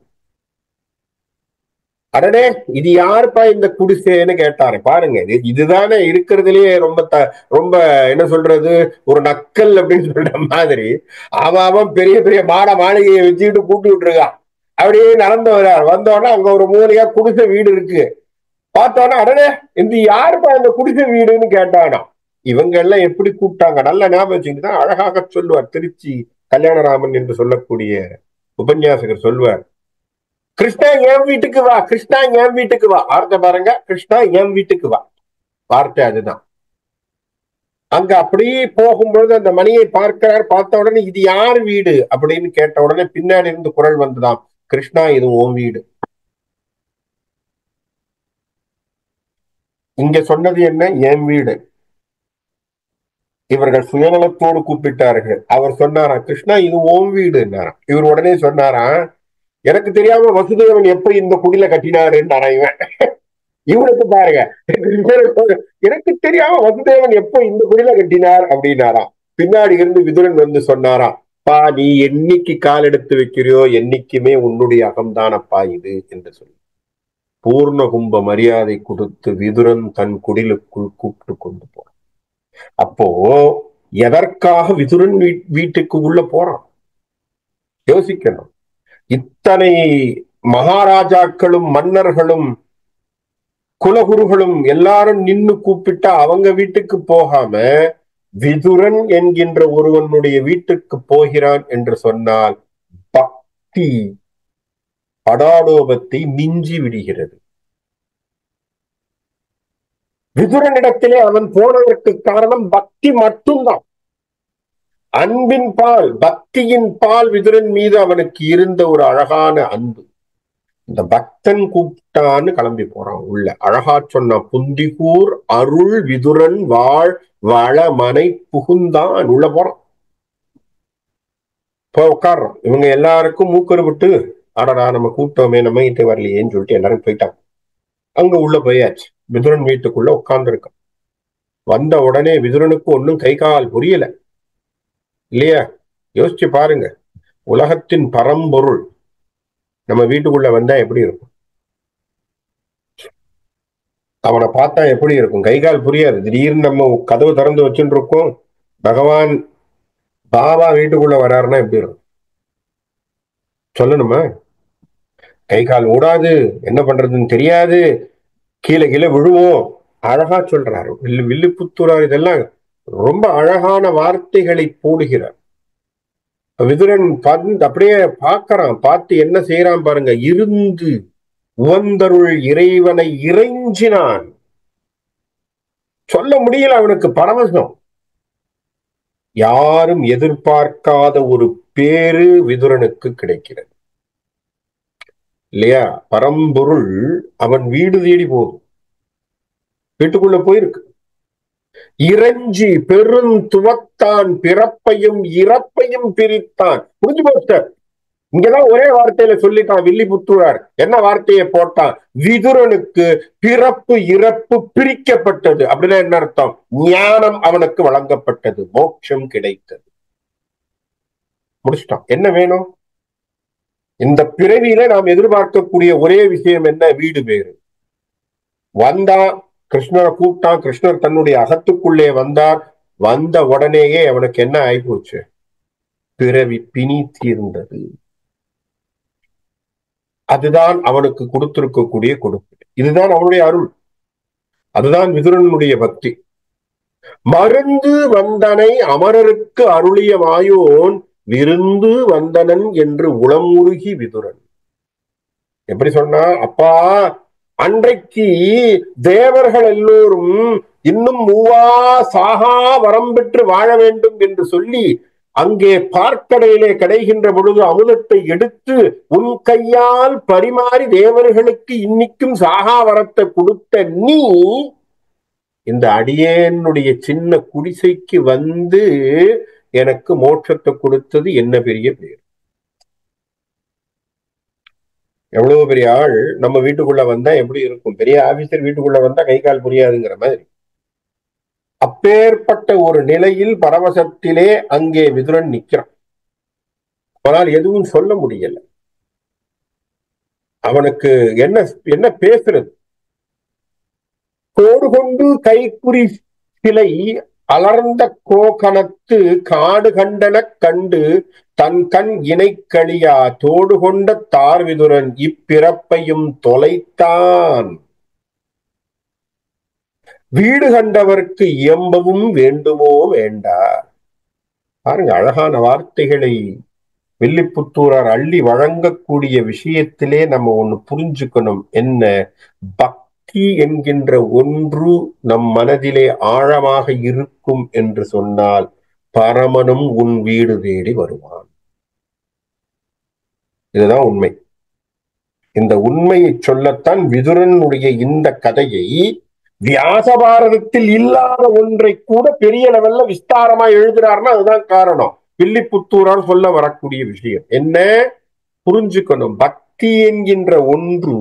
அடடே இது யாருப்பா இந்த குடிசைன்னு கேட்டாரு. பாருங்க, இதுதானே இருக்கிறதுலயே ரொம்ப என்ன சொல்றது, ஒரு நக்கல் அப்படின்னு சொல்ற மாதிரி அவன் பெரிய பெரிய மாளிகையை வச்சுக்கிட்டு கூட்டி விட்டுருக்கான். அப்படியே நடந்து வர்றார். வந்தோடனே அங்க ஒரு மூலையா குடிசை வீடு இருக்கு. பார்த்தானா, அடனே இந்த யாருப்பா இந்த குடிசை வீடுன்னு கேட்டானா. இவங்க எல்லாம் எப்படி கூப்பிட்டாங்க நல்ல ஞாபகம் வச்சுக்கிட்டு அழகாக சொல்லுவார் திருச்சி கல்யாணராமன் என்று சொல்லக்கூடிய உபன்யாசகர் சொல்லுவார், கிருஷ்ணா என் வீட்டுக்கு வா, கிருஷ்ணா என் வீட்டுக்கு வா. வார்த்தை பாருங்க, கிருஷ்ணா என் வீட்டுக்கு வா, வார்த்தை அதுதான். அங்க அப்படியே போகும்பொழுது அந்த மணியை பார்க்கிறார். பார்த்த உடனே இது யார் வீடு அப்படின்னு கேட்ட உடனே பின்னாடி இருந்து குரல் வந்துதான், கிருஷ்ணா இது உன் வீடு. இங்க சொன்னது என்ன, என் வீடு. இவர்கள் சுயநலத்தோடு கூப்பிட்டார்கள். அவர் சொன்னாரா, கிருஷ்ணா இது ஓம் வீடு. இவர் உடனே சொன்னாரா, எனக்கு தெரியாம வசுதேவன் எப்ப இந்த குடில கட்டினாருன்னாரா இவன். இவனுக்கு பாருங்க, எனக்கு தெரியாம வசுதேவன் எப்ப இந்த குடில கட்டினார் அப்படின்னாராம். பின்னாடி இருந்து விதுரன் வந்து சொன்னாராம், பா நீ என்னைக்கு கால் எடுத்து வைக்கிறியோ என்னைக்குமே உன்னுடைய அகம்தானப்பா இது என்று சொல்லி பூர்ண கும்ப மரியாதை கொடுத்து விதுரன் தன் குடிலுக்குள் கூப்பிட்டு கொண்டு போறான். அப்போ எதற்காக விதுரன் வீட்டுக்கு உள்ள போறான் யோசிக்கணும். இத்தனை மகாராஜாக்களும் மன்னர்களும் குலகுருகளும் எல்லாரும் நின்னு கூப்பிட்டா அவங்க வீட்டுக்கு போகாம விதுரன் என்கின்ற ஒருவனுடைய வீட்டுக்கு போகிறான் என்று சொன்னால் பக்தி படாடோபத்தை மிஞ்சி விடுகிறது. விதுரனிடத்திலே அவன் போனதற்கு காரணம் பக்தி மட்டும்தான். அன்பின் பால், பக்தியின் பால் விதுரன் மீது அவனுக்கு இருந்த ஒரு அழகான அன்பு. இந்த பக்தன் கூப்பிட்டான்னு கிளம்பி போறான் உள்ள. அழகா சொன்ன, புந்திகூர் அருள் விதுரன் வாழ் வளமனை புகுந்தான். உள்ள போறான், போய் உட்காடுறான். இவங்க எல்லாருக்கும் மூக்கரு விட்டு, அடடா நம்ம கூப்பிட்டோமே நம்ம கிட்ட வரலையேன்னு சொல்லிட்டு எல்லாரும் போயிட்டாங்க. அங்க உள்ள போயாச்சு. விதுரன் வீட்டுக்குள்ள உட்கார்ந்து இருக்கான். வந்த உடனே விதுரனுக்கு ஒன்னும் கை கால் புரியல இல்லையா? யோசிச்சு பாருங்க, உலகத்தின் பரம்பொருள் நம்ம வீட்டுக்குள்ள வந்தா எப்படி இருக்கும்? அவனை பார்த்தா எப்படி இருக்கும்? கை கால் புரியாது. திடீர்னு நம்ம கதவு திறந்து வச்சுட்டு இருக்கோம், பகவான் பாபா வீட்டுக்குள்ள வராருன்னா எப்படி இருக்கும் சொல்லணுமா? கை கால் ஓடாது, என்ன பண்றதுன்னு தெரியாது, கீழே கீழே விழுவோம். அழகா சொல்றாரு வில்லுப்புத்தூரார். இதெல்லாம் ரொம்ப அழகான வார்த்தைகளை போடுகிறார். விதுரன் அப்படியே பார்க்கறான். பார்த்து என்ன செய்யறான் பாருங்க, இருந்து உவந்தருள் இறைவனை இறைஞ்சினான். சொல்ல முடியல அவனுக்கு, பரவசம். யாரும் எதிர்பார்க்காத ஒரு பேரு விதுரனுக்கு கிடைக்கிறது இல்லையா? பரம்பொருள் அவன் வீடு தேடி போகுது, வீட்டுக்குள்ள போயிருக்கு. இறைஞ்சி பெருந்துவத்தான் பிறப்பையும் இறப்பையும் பிரித்தான். புரிஞ்சு போச்சு. இங்கதான் ஒரே வார்த்தையில சொல்லிட்டான் வில்லிபுத்தூரார். என்ன வார்த்தையை போட்டான்? விதுரனுக்கு பிறப்பு இறப்பு பிரிக்கப்பட்டது. அப்படின்னா என்ன அர்த்தம்? ஞானம் அவனுக்கு வழங்கப்பட்டது, மோட்சம் கிடைத்தது. முடிச்சிட்டான். என்ன வேணும்? இந்த பிறவியில நாம் எதிர்பார்க்கக்கூடிய ஒரே விஷயம் என்ன? வீடு பேரு. வந்தா கிருஷ்ணரை கூப்பிட்டான். கிருஷ்ணர் தன்னுடைய அகத்துக்குள்ளே வந்தார். வந்த உடனேயே அவனுக்கு என்ன ஆயிப்போச்சு? பிறவி பிணி தீர்ந்தது. அதுதான் அவனுக்கு கொடுத்திருக்கக்கூடிய கொடுப்பு. இதுதான் அவனுடைய அருள். அதுதான் விதுரனுடைய பக்தி. மருந்து வந்தனை அமரருக்கு அருளிய மாயோன் விருந்து வந்தனன் என்று உளமுருகி விதுரன். எப்படி சொன்னா, அப்பா அன்றைக்கு தேவர்கள் எல்லோரும் இன்னும் மூவா சாகா வரம் பெற்று வாழ வேண்டும் என்று சொல்லி அங்கே பார்க்கடையிலே கிடைக்கின்ற பொழுது அமுதத்தை எடுத்து உன் கையால் பரிமாறி தேவர்களுக்கு இன்னைக்கும் சாகா வரத்தை கொடுத்த நீ இந்த அடியேனுடைய சின்ன குடிசைக்கு வந்து எனக்கு மோட்சத்தை கொடுத்தது என்ன பெரிய பேர். எவ்வளவு பெரிய ஆள் நம்ம வீட்டுக்குள்ள வந்தா எப்படி இருக்கும்? பெரிய ஆபீசர் வீட்டுக்குள்ள வந்தா கை கால் புரியாதுங்கிற மாதிரி. அப்பேற்பட்ட ஒரு நிலையில் பரவசத்திலே அங்கே விதுரன் நிற்கிறான். அவனால் எதுவும் சொல்ல முடியல. அவனுக்கு என்ன என்ன பேசுறது? கோடு கொண்டு கைக்குறி சிலை அலர்ந்த கோகணத்து காடு கண்டன கண்டு தன் கண் இணைக்களியா தோடு கொண்ட தார் விதுரன் இப்பிறப்பையும் தொலைத்தான். வீடு கண்டவர்க்கு இயம்பவும் வேண்டுமோ வேண்டா. பாருங்க, அழகான வார்த்தைகளை வில்லிபுத்தூரார் அள்ளி வழங்கக்கூடிய விஷயத்திலே நம்ம ஒண்ணு புரிஞ்சுக்கணும். என்ன? பக்தி என்கின்ற ஒன்று நம் மனதிலே ஆழமாக இருக்கும் என்று சொன்னால் பரமனும் உன் வீடு தேடி வருவான். இதுதான் உண்மை. இந்த உண்மையை சொல்லத்தான் விதுரனுடைய இந்த கதையை வியாச பாரதத்தில் இல்லாத ஒன்றை கூட பெரிய லெவல்ல விஸ்தாரமா எழுதுறாருன்னா அதுதான் காரணம். வில்லிபுத்தூரால் சொல்ல வரக்கூடிய விஷயம் என்ன? புரிஞ்சுக்கணும். பக்தி என்கின்ற ஒன்று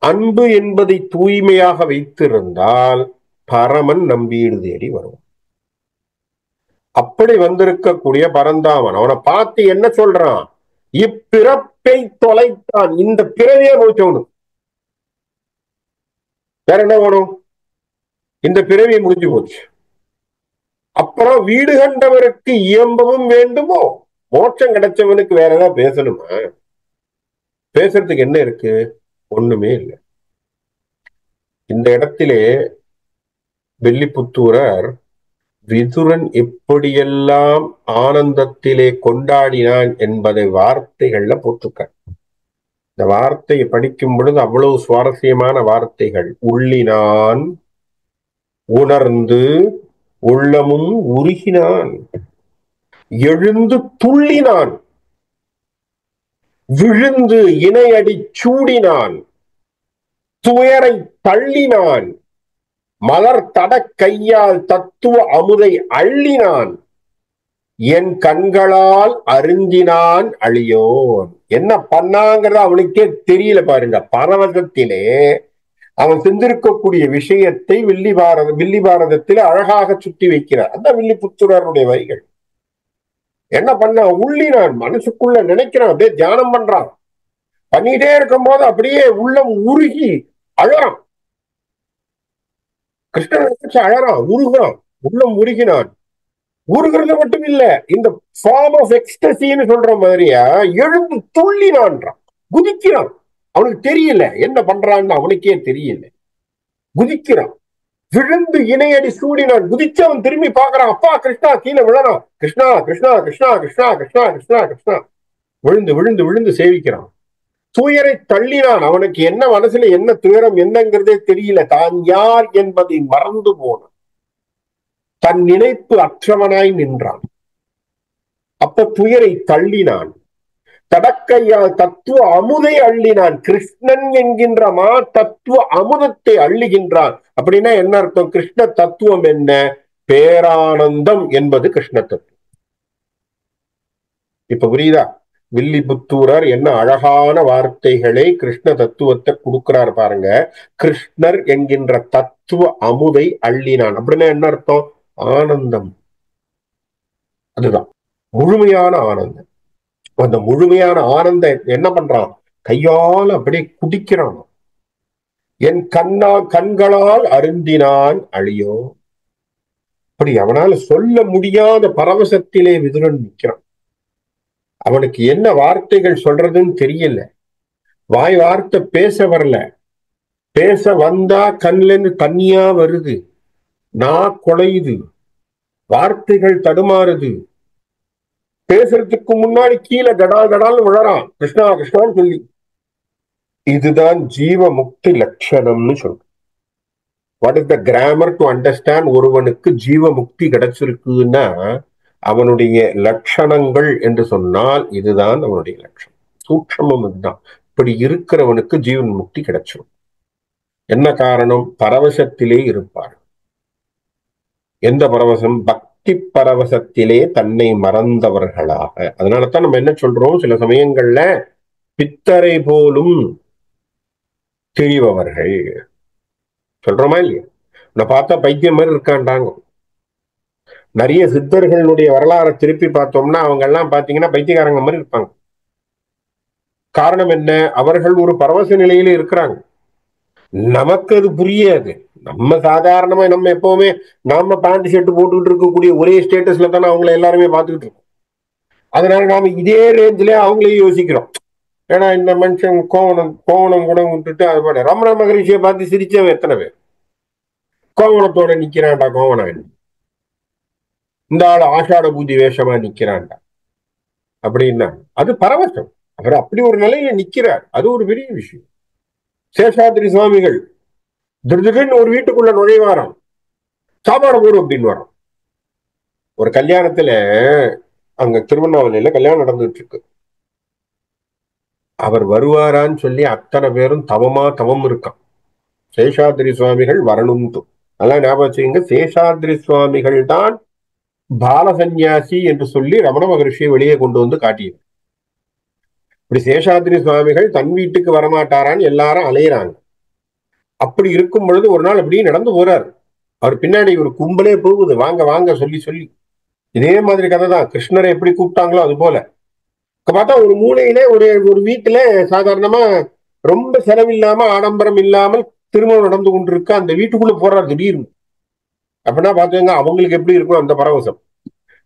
அன்பு என்பதை தூய்மையாக வைத்திருந்தால் பரமன் நம் வீடு தேடி வரும். அப்படி வந்திருக்கக்கூடிய பரந்தாமன் அவனை பார்த்து என்ன சொல்றான்? இப்பிறப்பை தொலைத்தான். இந்த பிறவியே போச்சவனும் வேற என்ன வேணும்? இந்த பிறவி முடிஞ்சு போச்சு. அப்புறம் வீடு கண்டவருக்கு இயம்பவும் வேண்டுமோ? மோட்சம் கிடைச்சவனுக்கு வேற ஏதாவது பேசணுமா? பேசுறதுக்கு என்ன இருக்கு? ஒண்ணுமே இல்லை. இந்த இடத்திலே வில்லிபுத்தூரர் விதுரன் எப்படியெல்லாம் ஆனந்தத்திலே கொண்டாடினான் என்பதை வார்த்தைகள்ல போட்டிருக்க. இந்த வார்த்தையை படிக்கும் பொழுது அவ்வளவு சுவாரஸ்யமான வார்த்தைகள். உள்ளினான், உணர்ந்து, உள்ளமும் உருகினான், எழுந்து துள்ளினான், விழுந்து இணையடி சூடினான், துயரை தள்ளினான், மலர் தட கையால் தத்துவ அமுதை அள்ளினான், என் கண்களால் அருந்தினான் அழியோன். என்ன பண்ணாங்கிறத அவனுக்கே தெரியல. பாருங்க, பரவசத்திலே அவன் செஞ்சிருக்கக்கூடிய விஷயத்தை வில்லி பாரதத்திலே அழகாக சுட்டி வைக்கிறார். அதான் வில்லிபுத்தூரருடைய வரிகள். என்ன பண்ண? உள்ளினான், மனசுக்குள்ள நினைக்கிறான், அப்படியே தியானம் பண்றான். பண்ணிட்டே இருக்கும் போது அப்படியே உள்ளம் உருகி அழறான். கிருஷ்ணன் நினைச்சு அழறான், உருகிறான், உள்ளம் உருகினான். உருகிறது மட்டும் இல்ல, இந்த ஃபார்ம் ஆஃப் எக்ஸ்டசின்னு சொல்ற மாதிரியா எழுந்து துள்ளினான்றான், குதிக்கிறான். அவனுக்கு தெரியல என்ன பண்றான்னு, அவனுக்கே தெரியல. குதிக்கிறான், விழுந்து இணையடி சூடினான். குதிச்சு அவன் திரும்பி பார்க்கறான், அப்பா கிருஷ்ணா, கீழே விழறான். கிருஷ்ணா கிருஷ்ணா கிருஷ்ணா கிருஷ்ணா கிருஷ்ணா கிருஷ்ணா கிருஷ்ணா விழுந்து விழுந்து விழுந்து சேவிக்கிறான். துயரை தள்ளினான். அவனுக்கு என்ன மனசுல என்ன துயரம் என்னங்கிறதே தெரியல. தான் யார் என்பதை மறந்து போனான். தன் நினைப்பு அற்றவனாய் நின்றான். அப்ப துயரை தள்ளினான். தடக்கையால் தத்துவ அமுதை அள்ளினான். கிருஷ்ணன் என்கின்ற தத்துவ அமுதத்தை அள்ளுகின்றான். அப்படின்னா என்ன அர்த்தம்? கிருஷ்ண தத்துவம் என்ன? பேரானந்தம் என்பது கிருஷ்ண தத்துவம். இப்ப புரியுதா? வில்லிபுத்தூரர் என்ன அழகான வார்த்தைகளை கிருஷ்ண தத்துவத்தை கொடுக்கிறார் பாருங்க. கிருஷ்ணர் என்கின்ற தத்துவ அமுதை அள்ளினான். அப்படின்னா என்ன அர்த்தம்? ஆனந்தம். அதுதான் முழுமையான ஆனந்தம். அந்த முழுமையான ஆனந்தம் என்ன பண்றான்? கையால் அப்படியே குடிக்கிறான். என் கண்களால் அருந்தினான் அழியோ. அப்படி அவனால சொல்ல முடியாத பரவசத்திலே விதுரன் நிற்கிறான். அவனுக்கு என்ன வார்த்தைகள் சொல்றதுன்னு தெரியல. வாய் வார்த்தை பேச வரல. பேச வந்தா கண்ல இருந்து தண்ணியா வருது, நான் குலையுது, வார்த்தைகள் தடுமாறுது. பேசுறதுக்கு முன்னாடி கீழே கடால் கடால் விழறான், கிருஷ்ணா கிருஷ்ணான்னு சொல்லி. இதுதான் ஜீவ முக்தி லட்சணம்னு சொல்றோம். What is the grammar to understand? ஒருவனுக்கு ஜீவ முக்தி கிடைச்சிருக்குன்னா அவனுடைய லட்சணங்கள் என்று சொன்னால் இதுதான் அவனுடைய லட்சணம். சூட்சமம் இதுதான். இப்படி இருக்கிறவனுக்கு ஜீவன் முக்தி கிடைச்சிடும். என்ன காரணம்? பரவசத்திலே இருப்பார். எந்த பரவசம்? பக்தி பரவசத்திலே தன்னை மறந்தவர்களாக. அதனாலதான் நம்ம என்ன சொல்றோம்? சில சமயங்கள்ல பித்தரை போலும் தெரிபவர்கள் சொல்றோமா இல்லையா? உன்னை பார்த்தா பைத்தியம் மாதிரி இருக்கான்டாங்க. நிறைய சித்தர்களுடைய வரலாறை திருப்பி பார்த்தோம்னா அவங்க எல்லாம் பாத்தீங்கன்னா பைத்தியக்காரங்க மாதிரி இருப்பாங்க. காரணம் என்ன? அவர்கள் ஒரு பரவச நிலையில இருக்கிறாங்க. நமக்கு அது புரியாது. நம்ம சாதாரணமா நம்ம எப்பவுமே நாம பேண்ட் ஷர்ட் போட்டுக்கிட்டு இருக்கக்கூடிய ஒரே ஸ்டேட்டஸ்ல தானே அவங்கள எல்லாருமே பார்த்துக்கிட்டு இருக்கோம். அதனால நாம இதே ரேஞ்சில அவங்களையும் யோசிக்கிறோம். ஏன்னா இந்த மனுஷன் கோவணம் கூட விட்டுட்டு அது பாட ரமண மகரிஷியை பார்த்து சிரிச்சவன் எத்தனை பேர்? கோவணத்தோட நிக்கிறான்டா கோவணன், இந்த ஆள் ஆஷாட பூஜை வேஷமா நிக்கிறான்டா அப்படின்னா அது பரவசம். அவர் அப்படி ஒரு நிலையில நிக்கிறார், அது ஒரு பெரிய விஷயம். சேஷாத்ரி சுவாமிகள் திடீர்னு ஒரு வீட்டுக்குள்ள நுழைவாராம், சாப்பாடு போடும் அப்படின்னு வரோம். ஒரு கல்யாணத்துல, அங்க திருவண்ணாமலையில கல்யாணம் நடந்துட்டு இருக்கு. அவர் வருவாரான்னு சொல்லி அத்தனை பேரும் தவம் இருக்கான், சேஷாத்ரி சுவாமிகள் வரணும்ட்டு. அதெல்லாம் ஞாபகம் வச்சுக்கோங்க. சேஷாத்ரி சுவாமிகள் தான் பாலசன்யாசி என்று சொல்லி ரமண மகரிஷியை வெளியே கொண்டு வந்து காட்டியது. இப்படி சேஷாத்ரி சுவாமிகள் தன் வீட்டுக்கு வரமாட்டாரான்னு எல்லாரும் அலையிறாங்க. அப்படி இருக்கும் பொழுது ஒரு நாள் அப்படியே நடந்து போறார். அவர் பின்னாடி ஒரு கும்பலே போகுது, வாங்க வாங்க சொல்லி சொல்லி. இதே மாதிரி கதை தான், கிருஷ்ணரை எப்படி கூப்பிட்டாங்களோ அது போல. பார்த்தா ஒரு மூலையிலே ஒரு ஒரு வீட்டுல சாதாரணமா ரொம்ப செலவில்லாம ஆடம்பரம் இல்லாமல் திருமணம் நடந்து கொண்டிருக்க அந்த வீட்டுக்குள்ள போறாரு திடீர்னு. அப்படின்னா பாத்துக்கோங்க அவங்களுக்கு எப்படி இருக்கும் அந்த பரவசம்.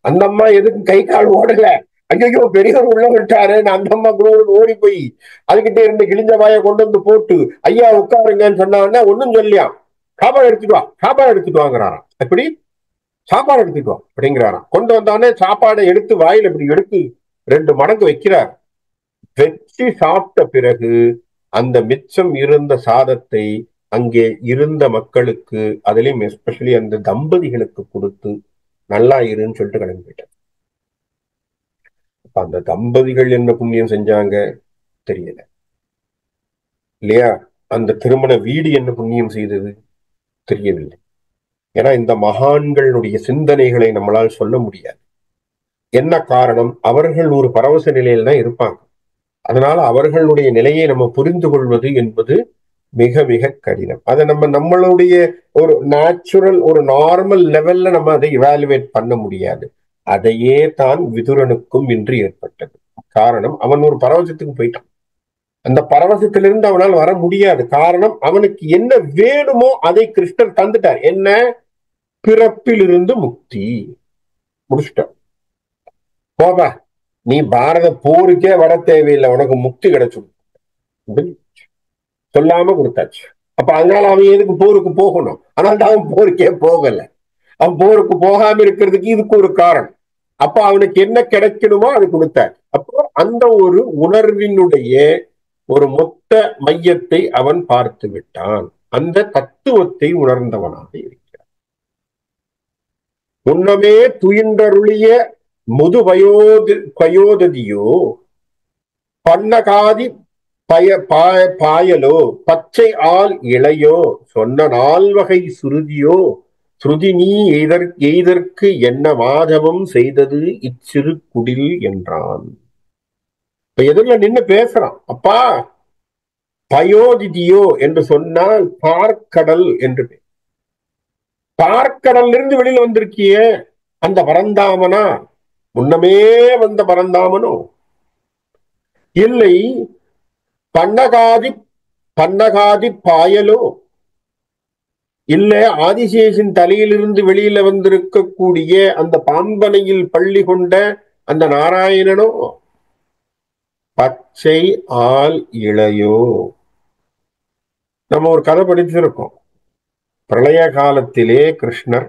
அந்த அம்மா எதுக்கு கை கால் ஓடல, ஐயோ பெரியவர் உள்ள விட்டாரு, அந்த அம்மா கூட ஓடி போய் அதுகிட்ட இருந்து கிழிஞ்ச வாயை கொண்டு வந்து போட்டு ஐயா உட்காருங்கன்னு சொன்னாங்கன்னா ஒன்னும் சொல்லியா, சாப்பாடு எடுத்துட்டு வா, சாப்பாடு எடுத்துட்டு வாங்குறாராம். எப்படி சாப்பாடு எடுத்துட்டு வா அப்படிங்கிறாராம். கொண்டு வந்தானே சாப்பாடை எடுத்து வாயில இப்படி எடுத்து 2 மடங்கு வைக்கிறார். வெற்றி சாப்பிட்ட பிறகு அந்த மிச்சம் இருந்த சாதத்தை அங்கே இருந்த மக்களுக்கு, அதிலையும் எஸ்பெஷலி அந்த தம்பதிகளுக்கு கொடுத்து நல்லா இருன்னு சொல்லிட்டு கிளம்பி போயிட்டார். அந்த தம்பதிகள் என்ன புண்ணியம் செஞ்சாங்க தெரியல இல்லையா? அந்த திருமண வீடு என்ன புண்ணியம் செய்தது தெரியவில்லை. ஏன்னா இந்த மகான்களுடைய சிந்தனைகளை நம்மளால் சொல்ல முடியாது. என்ன காரணம்? அவர்கள் ஒரு பரவச நிலையில தான் இருப்பாங்க. அதனால அவர்களுடைய நிலையை நம்ம புரிந்து கொள்வது என்பது மிக மிக கடினம். அதை நம்மளுடைய ஒரு நேச்சுரல் ஒரு நார்மல் லெவல்ல நம்ம அதை இவாலுவேட் பண்ண முடியாது. அதையே தான் விதுரனுக்கும் இன்று ஏற்பட்டது. காரணம், அவன் ஒரு பரவசத்துக்கு போயிட்டான். அந்த பரவசத்திலிருந்து அவனால் வர முடியாது. காரணம், அவனுக்கு என்ன வேணுமோ அதை கிருஷ்ணர் தந்துட்டார். என்ன? பிறப்பிலிருந்து முக்தி முடிச்சிட்டான். போபா, நீ பாரத போருக்கே வர தேவையில்லை, உனக்கு முக்தி கிடைச்சிடும் சொல்லாம கொடுத்தாச்சு. அப்ப அதனால அவன் எதுக்கு போருக்கு போகணும்? ஆனால் அவன் போருக்கே போகல. அவன் போருக்கு போகாம இருக்கிறதுக்கு இதுக்கு ஒரு காரணம். அப்ப அவனுக்கு என்ன கிடைக்கணுமோ அது கொடுத்தார். அப்போ அந்த ஒரு உணர்வினுடைய ஒரு மொத்த மையத்தை அவன் பார்த்து விட்டான். அந்த தத்துவத்தை உணர்ந்தவனாக இருக்கிறான். முன்னமே துயின்றருளிய முது வயோததியோ பன்னகாதி பாயலோ பச்சை ஆள் இளையோ சொன்ன 4 வகை சுருதியோ ஸ்ருதி நீ எய்தற்கு என்ன மாதவம் செய்தது இச்சிறு குடில் என்றான். இப்ப எதிரில் நின்று பேசுறான். அப்பா, பயோதிதியோ என்று சொன்னால் பார்க்கடல் என்று பேர். பார்க்கடல் இருந்து வெளியில வந்திருக்கிய அந்த பரந்தாமனா? முன்னமே வந்த பரந்தாமனோ? இல்லை பன்னகாதி பாயலோ? இல்ல ஆதிசேஷன் தலையிலிருந்து வெளியில வந்திருக்கக்கூடிய அந்த பாம்பனையில் பள்ளி கொண்ட அந்த நாராயணனோ? பச்சை ஆள் இளையோ? நம்ம ஒரு கதை படிச்சிருக்கோம். பிரளய காலத்திலே கிருஷ்ணர்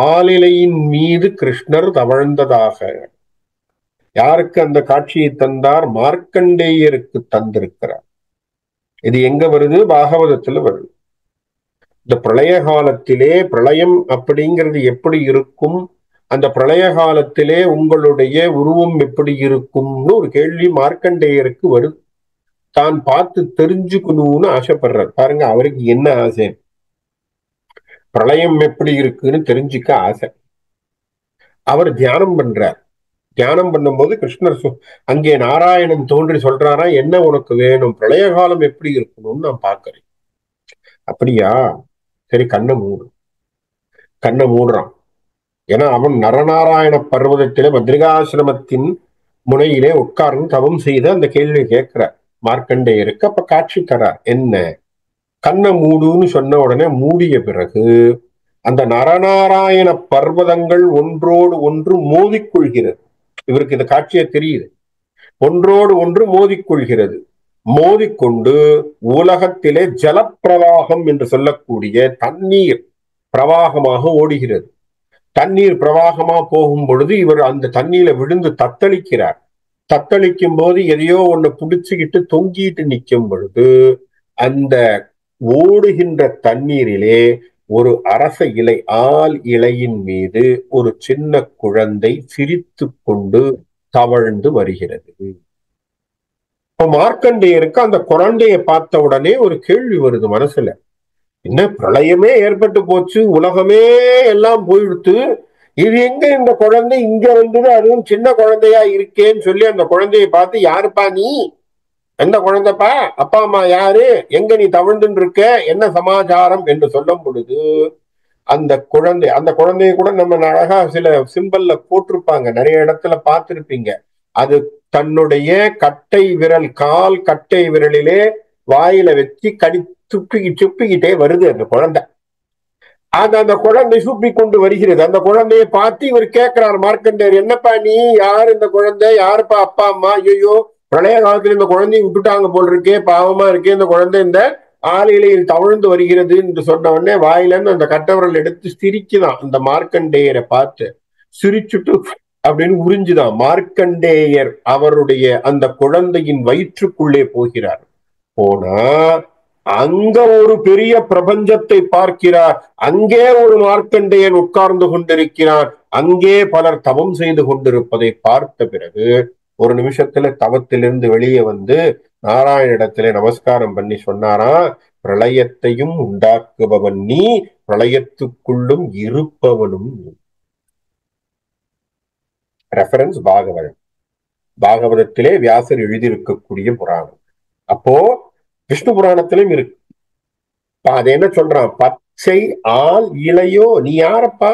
ஆளிலையின் மீது கிருஷ்ணர் தவழ்ந்ததாக. யாருக்கு அந்த காட்சியை தந்தார்? மார்க்கண்டேயருக்கு தந்திருக்கிறார். இது எங்க வருது? பாகவதத்துல வருது. இந்த பிரளய காலத்திலே பிரளயம் அப்படிங்கிறது எப்படி இருக்கும், அந்த பிரளய காலத்திலே உங்களுடைய உருவம் எப்படி இருக்கும்னு ஒரு கேள்வி மார்க்கண்டேயருக்கு வருது. தான் பார்த்து தெரிஞ்சுக்கணும்னு ஆசைப்படுறார். பாருங்க, அவருக்கு என்ன ஆசை? பிரளயம் எப்படி இருக்குன்னு தெரிஞ்சுக்க ஆசை. அவர் தியானம் பண்றார். தியானம் பண்ணும்போது கிருஷ்ணர் அங்கே நாராயணன் தோன்றி சொல்றாரா, என்ன உனக்கு வேணும்? பிரளய காலம் எப்படி இருக்கணும்னு நான் பாக்குறேன். அப்படியா, சரி கண்ணை மூடுறான். ஏன்னா அவன் நரநாராயண பர்வதத்திலே பத்ரிகாசிரமத்தின் முனையிலே உட்கார்ந்து தவம் செய்து அந்த கேள்வி கேட்கிறார் மார்க்கண்டேயருக்கு. அப்ப காட்சி தரார். என்ன? கண்ணை மூடுன்னு சொன்ன உடனே மூடிய பிறகு அந்த நரநாராயண பர்வதங்கள் ஒன்றோடு ஒன்று மோதிக்கொள்கிறது. இவருக்கு இந்த காட்சியை தெரியுது. ஒன்றோடு ஒன்று மோதிக்கொள்கிறது. மோதிக்கொண்டு உலகத்திலே ஜலப்பிரவாகம் என்று சொல்லக்கூடிய தண்ணீர் பிரவாகமாக ஓடுகிறது. தண்ணீர் பிரவாகமா போகும் பொழுது இவர் அந்த தண்ணீரை விழுந்து தத்தளிக்கிறார். தத்தளிக்கும் போது எதையோ ஒண்ணு புடிச்சுக்கிட்டு தொங்கிட்டு நிற்கும் பொழுது அந்த ஓடுகின்ற தண்ணீரிலே ஒரு அரச இலை, ஆள் இலையின் மீது ஒரு சின்ன குழந்தை சிரித்து கொண்டு தவழ்ந்து வருகிறது. இப்ப மார்க்கண்டேயருக்கு அந்த குழந்தையை பார்த்த உடனே ஒரு கேள்வி வருது மனசுல. என்ன பிரளயமே ஏற்பட்டு போச்சு, உலகமே எல்லாம் போயிடுத்து, இது எங்க இந்த குழந்தை இங்க வந்தது, அதுவும் சின்ன குழந்தையா இருக்கேன்னு சொல்லி அந்த குழந்தையை பார்த்து, யாருப்பா நீ, எந்த குழந்தைப்பா, அப்பா அம்மா யாரு, எங்க நீ தவழ்ந்துட்டு இருக்க, என்ன சமாச்சாரம் என்று சொல்லும் பொழுது அந்த குழந்தைய கூட நம்ம அழகா சில சிம்பல்ல போட்டிருப்பாங்க, நிறைய இடத்துல பார்த்திருப்பீங்க. அது தன்னுடைய கட்டை விரல், கால் கட்டை விரலிலே வாயில வச்சு துப்பிக்கிட்டே வருது அந்த குழந்தை. அந்த குழந்தை சூப்பி கொண்டு வருகிறது. அந்த குழந்தையை பார்த்து இவர் கேட்கிறார் மார்க்கண்டேயர், என்னப்பா நீ, யார் இந்த குழந்தை, யாருப்பா அப்பா அம்மா, ஐயோ பிரளய காலத்துல இந்த குழந்தையை விட்டுட்டாங்க போல் இருக்கே, பாவமா இருக்கே, இந்த குழந்தை இந்த ஆளிலையில் தவழ்ந்து வருகிறது என்று சொன்ன உடனே வாயிலன்னு அந்த கட்டவரல் எடுத்து சிரிக்குதான் அந்த மார்க்கண்டேயரை பார்த்து. சிரிச்சுட்டு அப்படின்னு உறிஞ்சுதான். மார்க்கண்டேயர் அவருடைய அந்த குழந்தையின் வயிற்றுக்குள்ளே போகிறார். போனா அங்க ஒரு பெரிய பிரபஞ்சத்தை பார்க்கிறார். அங்கே ஒரு மார்க்கண்டேயன் உட்கார்ந்து கொண்டிருக்கிறான். அங்கே பலர் தவம் செய்து கொண்டிருப்பதை பார்த்த பிறகு ஒரு நிமிஷத்துல தவத்திலிருந்து வெளியே வந்து நாராயணிடத்திலே நமஸ்காரம் பண்ணி சொன்னாரா, பிரளயத்தையும் உண்டாக்குபவன் நீ, பிரளயத்துக்குள்ளும் இருப்பவனும் நீ. ரெஃபரன்ஸ் பாகவதம். பாகவதத்திலே வியாசர் எழுதியிருக்கக்கூடிய புராணம். அப்போ விஷ்ணு புராணத்திலும் இருக்கு. அது என்ன சொல்றான், பச்சை ஆள் இளையோ, நீ யாரப்பா,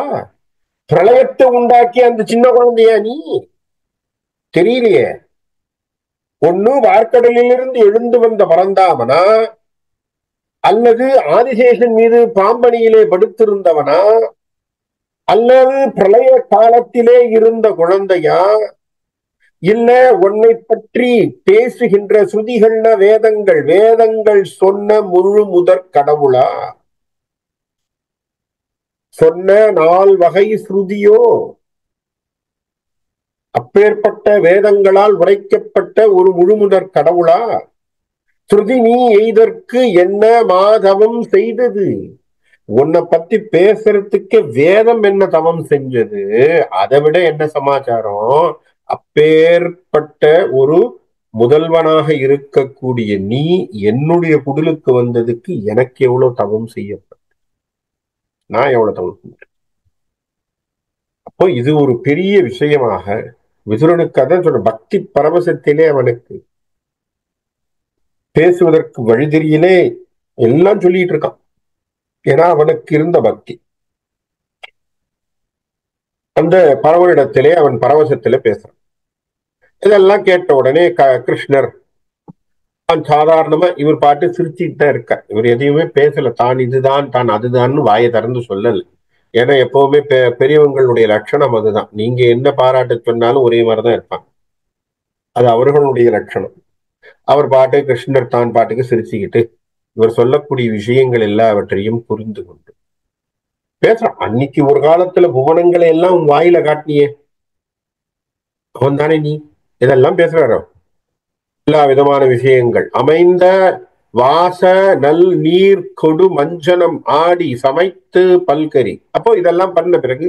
பிரளயத்தை உண்டாக்கி அந்த சின்ன குழந்தையா நீ, தெரியலையே. ஒண்ணு வார்க்கடலிலிருந்து எழுந்து வந்த பரந்தாமனா, அல்லது ஆதிசேஷன் மீது பாம்பனியிலே படுத்திருந்தவனா, அல்லது பிரளய காலத்திலே இருந்த குழந்தையா, இல்ல உன்னை பற்றி பேசுகின்ற ஸ்ருதிகள்ன வேதங்கள் சொன்ன முழு முதற் கடவுளா, சொன்ன 4 வகை ஸ்ருதியோ, அப்பேற்பட்ட வேதங்களால் உரைக்கப்பட்ட ஒரு முழுமுதற் கடவுளா, ஸ்ருதி நீ எய்தற்கு என்ன மாதவம் செய்தது, உன்னை பத்தி பேசுறதுக்கு வேதம் என்ன தவம் செஞ்சது, அதை விட என்ன சமாச்சாரம், அப்பேற்பட்ட ஒரு முதல்வனாக இருக்கக்கூடிய நீ என்னுடைய குடிலுக்கு வந்ததுக்கு எனக்கு எவ்வளவு தவம் செய்யப்பட்ட, நான் எவ்வளவு தவம் செஞ்சேன். அப்போ இது ஒரு பெரிய விஷயமாக விதுரனுக்கு அதான் சொல்ற, பக்தி பரவசத்திலே அவனுக்கு பேசுவதற்கு வழி தெரியலே எல்லாம் சொல்லிட்டு இருக்கான். ஏன்னா அவனுக்கு இருந்த பக்தி. அந்த பரவனிடத்திலே அவன் பரவசத்திலே பேசுறான். இதெல்லாம் கேட்ட உடனே கிருஷ்ணர் சாதாரணமா இவர் பாட்டு சிரிச்சுட்டு தான் இருக்க, இவர் எதையுமே பேசல, தான் இதுதான் தான் அதுதான் வாயை திறந்து சொல்லல. ஏன்னா எப்பவுமே பெரியவங்களுடைய லட்சணம் அதுதான், நீங்க என்ன பாராட்ட சொன்னாலும் ஒரே மாதிரிதான் இருப்பாங்க, அது அவர்களுடைய லட்சணம். அவர் பாட்டு கிருஷ்ணர் தான் பாட்டுக்கு சிரிச்சுக்கிட்டு இவர் சொல்லக்கூடிய விஷயங்கள் எல்லாவற்றையும் புரிந்து கொண்டு பேசுறான். அன்னைக்கு ஒரு காலத்துல புவனங்களை எல்லாம் வாயில காட்டினியே, அவன் தானே நீ, இதெல்லாம் பேசுறாரு. எல்லா விதமான விஷயங்கள் அமைந்த வாச நல் நீர் கொடு மஞ்சனம் ஆடி சமைத்து பல்கரி. அப்போ இதெல்லாம் பண்ண பிறகு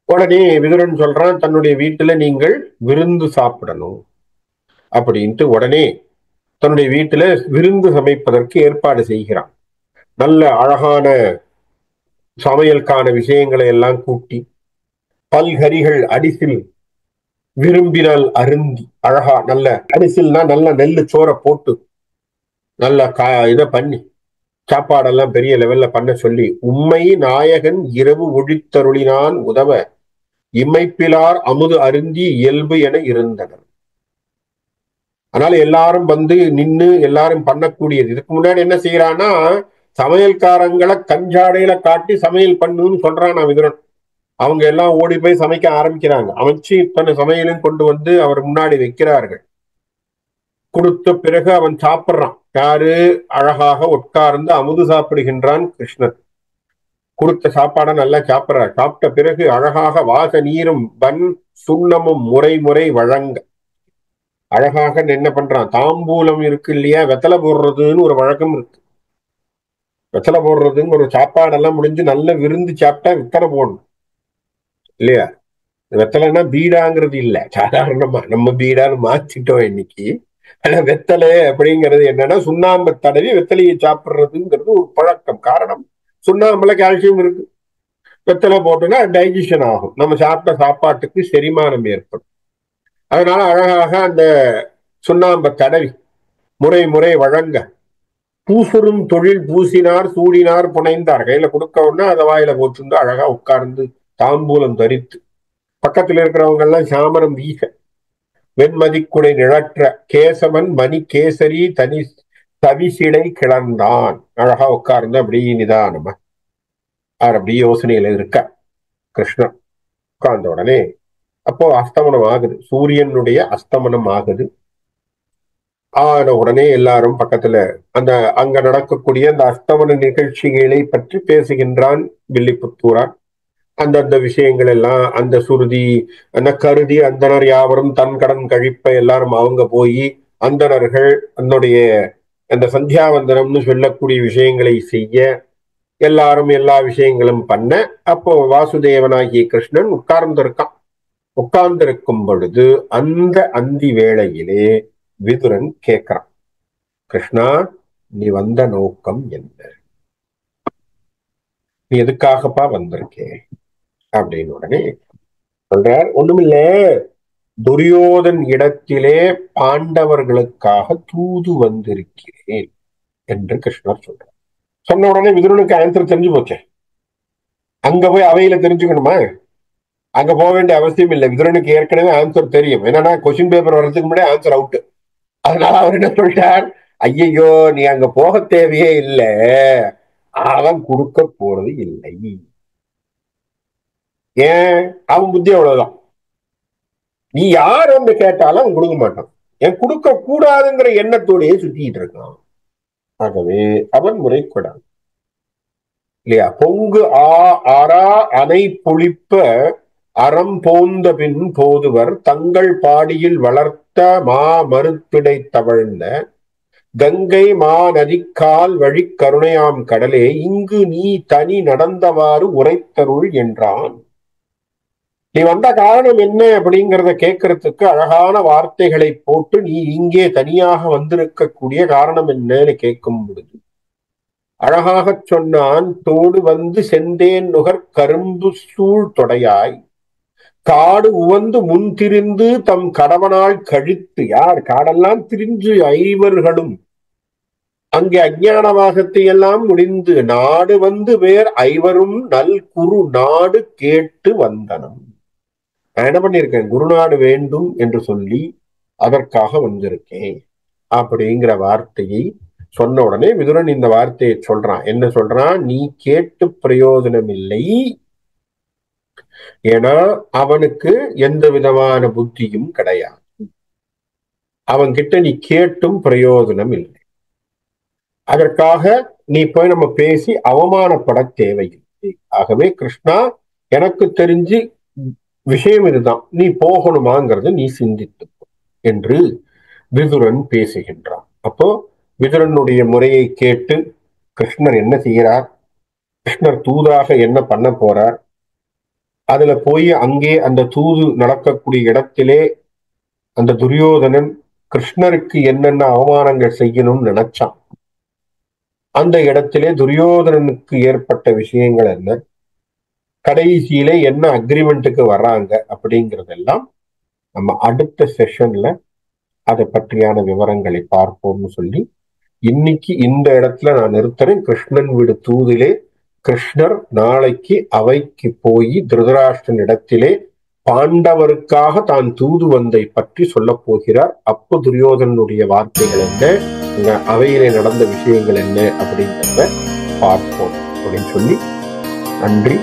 உடனே விதுரன் சொல்றான், தன்னுடைய வீட்டுல நீங்கள் விருந்து சாப்பிடணும் அப்படின்ட்டு உடனே தன்னுடைய வீட்டுல விருந்து சமைப்பதற்கு ஏற்பாடு செய்கிறான். நல்ல அழகான சமையலுக்கான விஷயங்களை எல்லாம் கூட்டி, பல்கரிகள் அடிசில் விரும்பினால் அருந்தி, அழகா நல்ல அரிசில்னா நல்ல நெல்லு சோற போட்டு நல்ல இதை பண்ணி சாப்பாடெல்லாம் பெரிய லெவல்ல பண்ண சொல்லி, உம்மை நாயகன் இரவு ஒழித்தருளினான் உதவ இம்மைப்பிலார் அமுது அருந்தி இயல்பு என இருந்தனர். அதனால எல்லாரும் வந்து நின்று எல்லாரும் பண்ணக்கூடியது. இதுக்கு முன்னாடி என்ன செய்யறான்னா, சமையல்காரங்களை கஞ்சாடையில காட்டி சமையல் பண்ணுன்னு சொல்றான் விதுரன். அவங்க எல்லாம் ஓடி போய் சமைக்க ஆரம்பிக்கிறாங்க. அமைச்சு இத்தனை சமையலும் கொண்டு வந்து அவர் முன்னாடி வைக்கிறார்கள். கொடுத்த பிறகு அவன் சாப்பிடுறான். யாரு? அழகாக உட்கார்ந்து அமுது சாப்பிடுகின்றான் கிருஷ்ணன். கொடுத்த சாப்பாடை நல்லா சாப்பிடுறார். சாப்பிட்ட பிறகு அழகாக வாச நீரும் பன் சுண்ணமும் முறை முறை வழங்க அழகாக என்ன பண்றான்? தாம்பூலம் இருக்கு இல்லையா, வெத்தலை போடுறதுன்னு ஒரு வழக்கம் இருக்கு. வெத்தலை போடுறதுன்னு ஒரு சாப்பாடெல்லாம் முடிஞ்சு நல்ல விருந்து சாப்பிட்டா வெத்தலை போடணும் இல்லையா? வெத்தலைன்னா பீடாங்கிறது இல்ல, சாதாரணமா நம்ம பீடான்னு மாத்திட்டோம் இன்னைக்கு. ஆனா வெத்தலை அப்படிங்கிறது என்னன்னா சுண்ணாம்பு தடவி வெத்தலையை சாப்பிடுறதுங்கிறது ஒரு பழக்கம். காரணம், சுண்ணாம்புல கால்சியம் இருக்கு. வெத்தலை போட்டோம்னா டைஜஷன் ஆகும், நம்ம சாப்பிட்ட சாப்பாட்டுக்கு செரிமானம் ஏற்படும். அதனால அழகாக அந்த சுண்ணாம்பை தடவி முறை முறை வழங்க பூசுறும் தொழில் பூசினார் சூடினார் புனைந்தார். கையில கொடுக்கவுடனே அதை வாயில போட்டு அழகா உட்கார்ந்து தாம்பூலம் தரித்து பக்கத்துல இருக்கிறவங்க எல்லாம் சாமரம் வீச வெண்மதிக்குடை நிழற்ற கேசவன் மணி கேசரி தனி தவிசிடை கிளர்ந்தான். அழகா உட்கார்ந்து அப்படி நிதானமா அப்படி யோசனையில இருக்க கிருஷ்ணன் உட்கார்ந்த உடனே அப்போ அஸ்தமனம் ஆகுது, சூரியனுடைய அஸ்தமனம் ஆகுது. ஆன உடனே எல்லாரும் பக்கத்துல அந்த அங்க நடக்கக்கூடிய அந்த அஸ்தமன நிகழ்ச்சிகளை பற்றி பேசுகின்றான் வில்லிபுத்தூரான். அந்தந்த விஷயங்கள் எல்லாம் அந்த சுருதி அந்த கருதி அந்தனர் யாவரும் தன் கடன் கழிப்ப எல்லாரும் அவங்க போய் அந்தணர்கள் அதனுடைய அந்த சந்தியாவந்தனம்னு சொல்லக்கூடிய விஷயங்களை செய்ய எல்லாரும் எல்லா விஷயங்களும் பண்ண அப்போ வாசுதேவனாகிய கிருஷ்ணன் உட்கார்ந்திருக்கான். உட்கார்ந்திருக்கும் பொழுது அந்த அந்தி வேளையிலே விதுரன் கேட்கிறான், கிருஷ்ணா நீ வந்த நோக்கம் என்ன? நீ எதுக்காகப்பா வந்திருக்கே அப்படின்னு உடனே சொல்றார், ஒண்ணுமில்ல, துரியோதன் இடத்திலே பாண்டவர்களுக்காக தூது வந்திருக்கிறேன் என்று கிருஷ்ணர் சொல்றார். சொன்ன உடனே விதுரனுக்கு ஆன்சர் தெரிஞ்சு போச்சே. அங்க போய் அவையில தெரிஞ்சுக்கணுமா? அங்க போக வேண்டிய அவசியம் இல்லை. விதுரனுக்கு ஏற்கனவே ஆன்சர் தெரியும். என்னன்னா கொஸ்டின் பேப்பர் வர்றதுக்கு முன்னாடி ஆன்சர் அவுட். அதனால அவர் என்ன சொல்றார், ஐயோ நீ அங்க போக தேவையே இல்லை, அவன் கொடுக்க போறது இல்லை. ஏன்? அவன் புத்தி அவ்வளவுதான். நீ யார் வந்து கேட்டாலும் அவன் கொடுக்க மாட்டான். ஏன் கொடுக்க கூடாதுங்கிற எண்ணத்தோடையே சுத்திட்டு இருக்கான். ஆகவே அவன் முறைக்கூடாது இல்லையா? பொங்கு ஆரா அணை பொழிப்ப அறம் போந்த பின் போதுவர் தங்கள் பாடியில் வளர்த்த மா மறுப்பிடை தவழ்ந்த கங்கை மா நதிக்கால் வழி கருணையாம் கடலே இங்கு நீ தனி நடந்தவாறு உரைத்தருள் என்றான். நீ வந்த காரணம் என்ன அப்படிங்கிறத கேட்கறதுக்கு அழகான வார்த்தைகளை போட்டு நீ இங்கே தனியாக வந்திருக்கக்கூடிய காரணம் என்னன்னு கேட்கும் பொழுது அழகாக சொன்னான், தோடு வந்து செந்தேன் நுகர் கரும்பு சூழ் தொடையாய் காடு உவந்து முன் திரிந்து தம் கடவனால் கழித்து. யார் காடெல்லாம் திரிஞ்சு ஐவர்களும் அங்கே அஞ்ஞானவாகத்தை எல்லாம் முடிந்து நாடு வந்து வேர் ஐவரும் நல் குரு நாடு கேட்டு வந்தனம். நான் என்ன பண்ணிருக்கேன், குருநாடு வேண்டும் என்று சொல்லி அதற்காக வந்திருக்கேன் அப்படிங்கிற வார்த்தையை சொன்ன உடனே விதுரன் இந்த வார்த்தையை சொல்றான். என்ன சொல்றான்? நீ கேட்டு பிரயோஜனம் இல்லை. ஏன்னா அவனுக்கு எந்த விதமான புத்தியும் கிடையாது. அவன்கிட்ட நீ கேட்டும் பிரயோஜனம் இல்லை. அதற்காக நீ போய் நம்ம பேசி அவமானப்பட தேவையில்லை. ஆகவே கிருஷ்ணா, எனக்கு தெரிஞ்சு விஷயம் இதுதான், நீ போகணுமாங்கிறத நீ சிந்தித்து என்று விதுரன் பேசுகின்றான். அப்போ விதுரனுடைய முறையை கேட்டு கிருஷ்ணர் என்ன செய்கிறார், கிருஷ்ணர் தூதாக என்ன பண்ண போறார், அதுல போய் அங்கே அந்த தூது நடக்கக்கூடிய இடத்திலே அந்த துரியோதனன் கிருஷ்ணருக்கு என்னென்ன அவமானங்கள் செய்யணும்னு நினைச்சான், அந்த இடத்திலே துரியோதனனுக்கு ஏற்பட்ட விஷயங்கள் என்ன, கடைசியிலே என்ன அக்ரிமெண்ட்டுக்கு வர்றாங்க அப்படிங்கிறதெல்லாம் நம்ம அடுத்த செஷன்ல அதை பற்றியான விவரங்களை பார்ப்போம்னு சொல்லி இன்னைக்கு இந்த இடத்துல நான் நிறுத்துறேன். கிருஷ்ணன் வீடு தூதிலே கிருஷ்ணர் நாளைக்கு அவைக்கு போய் திருதராஷ்டிரன் இடத்திலே பாண்டவருக்காக தான் தூது வந்தை பற்றி சொல்ல போகிறார். அப்போ துரியோதனனுடைய வார்த்தைகள் என்ன, அவையிலே நடந்த விஷயங்கள் என்ன அப்படிங்கிறத பார்ப்போம் அப்படின்னு சொல்லி நன்றி.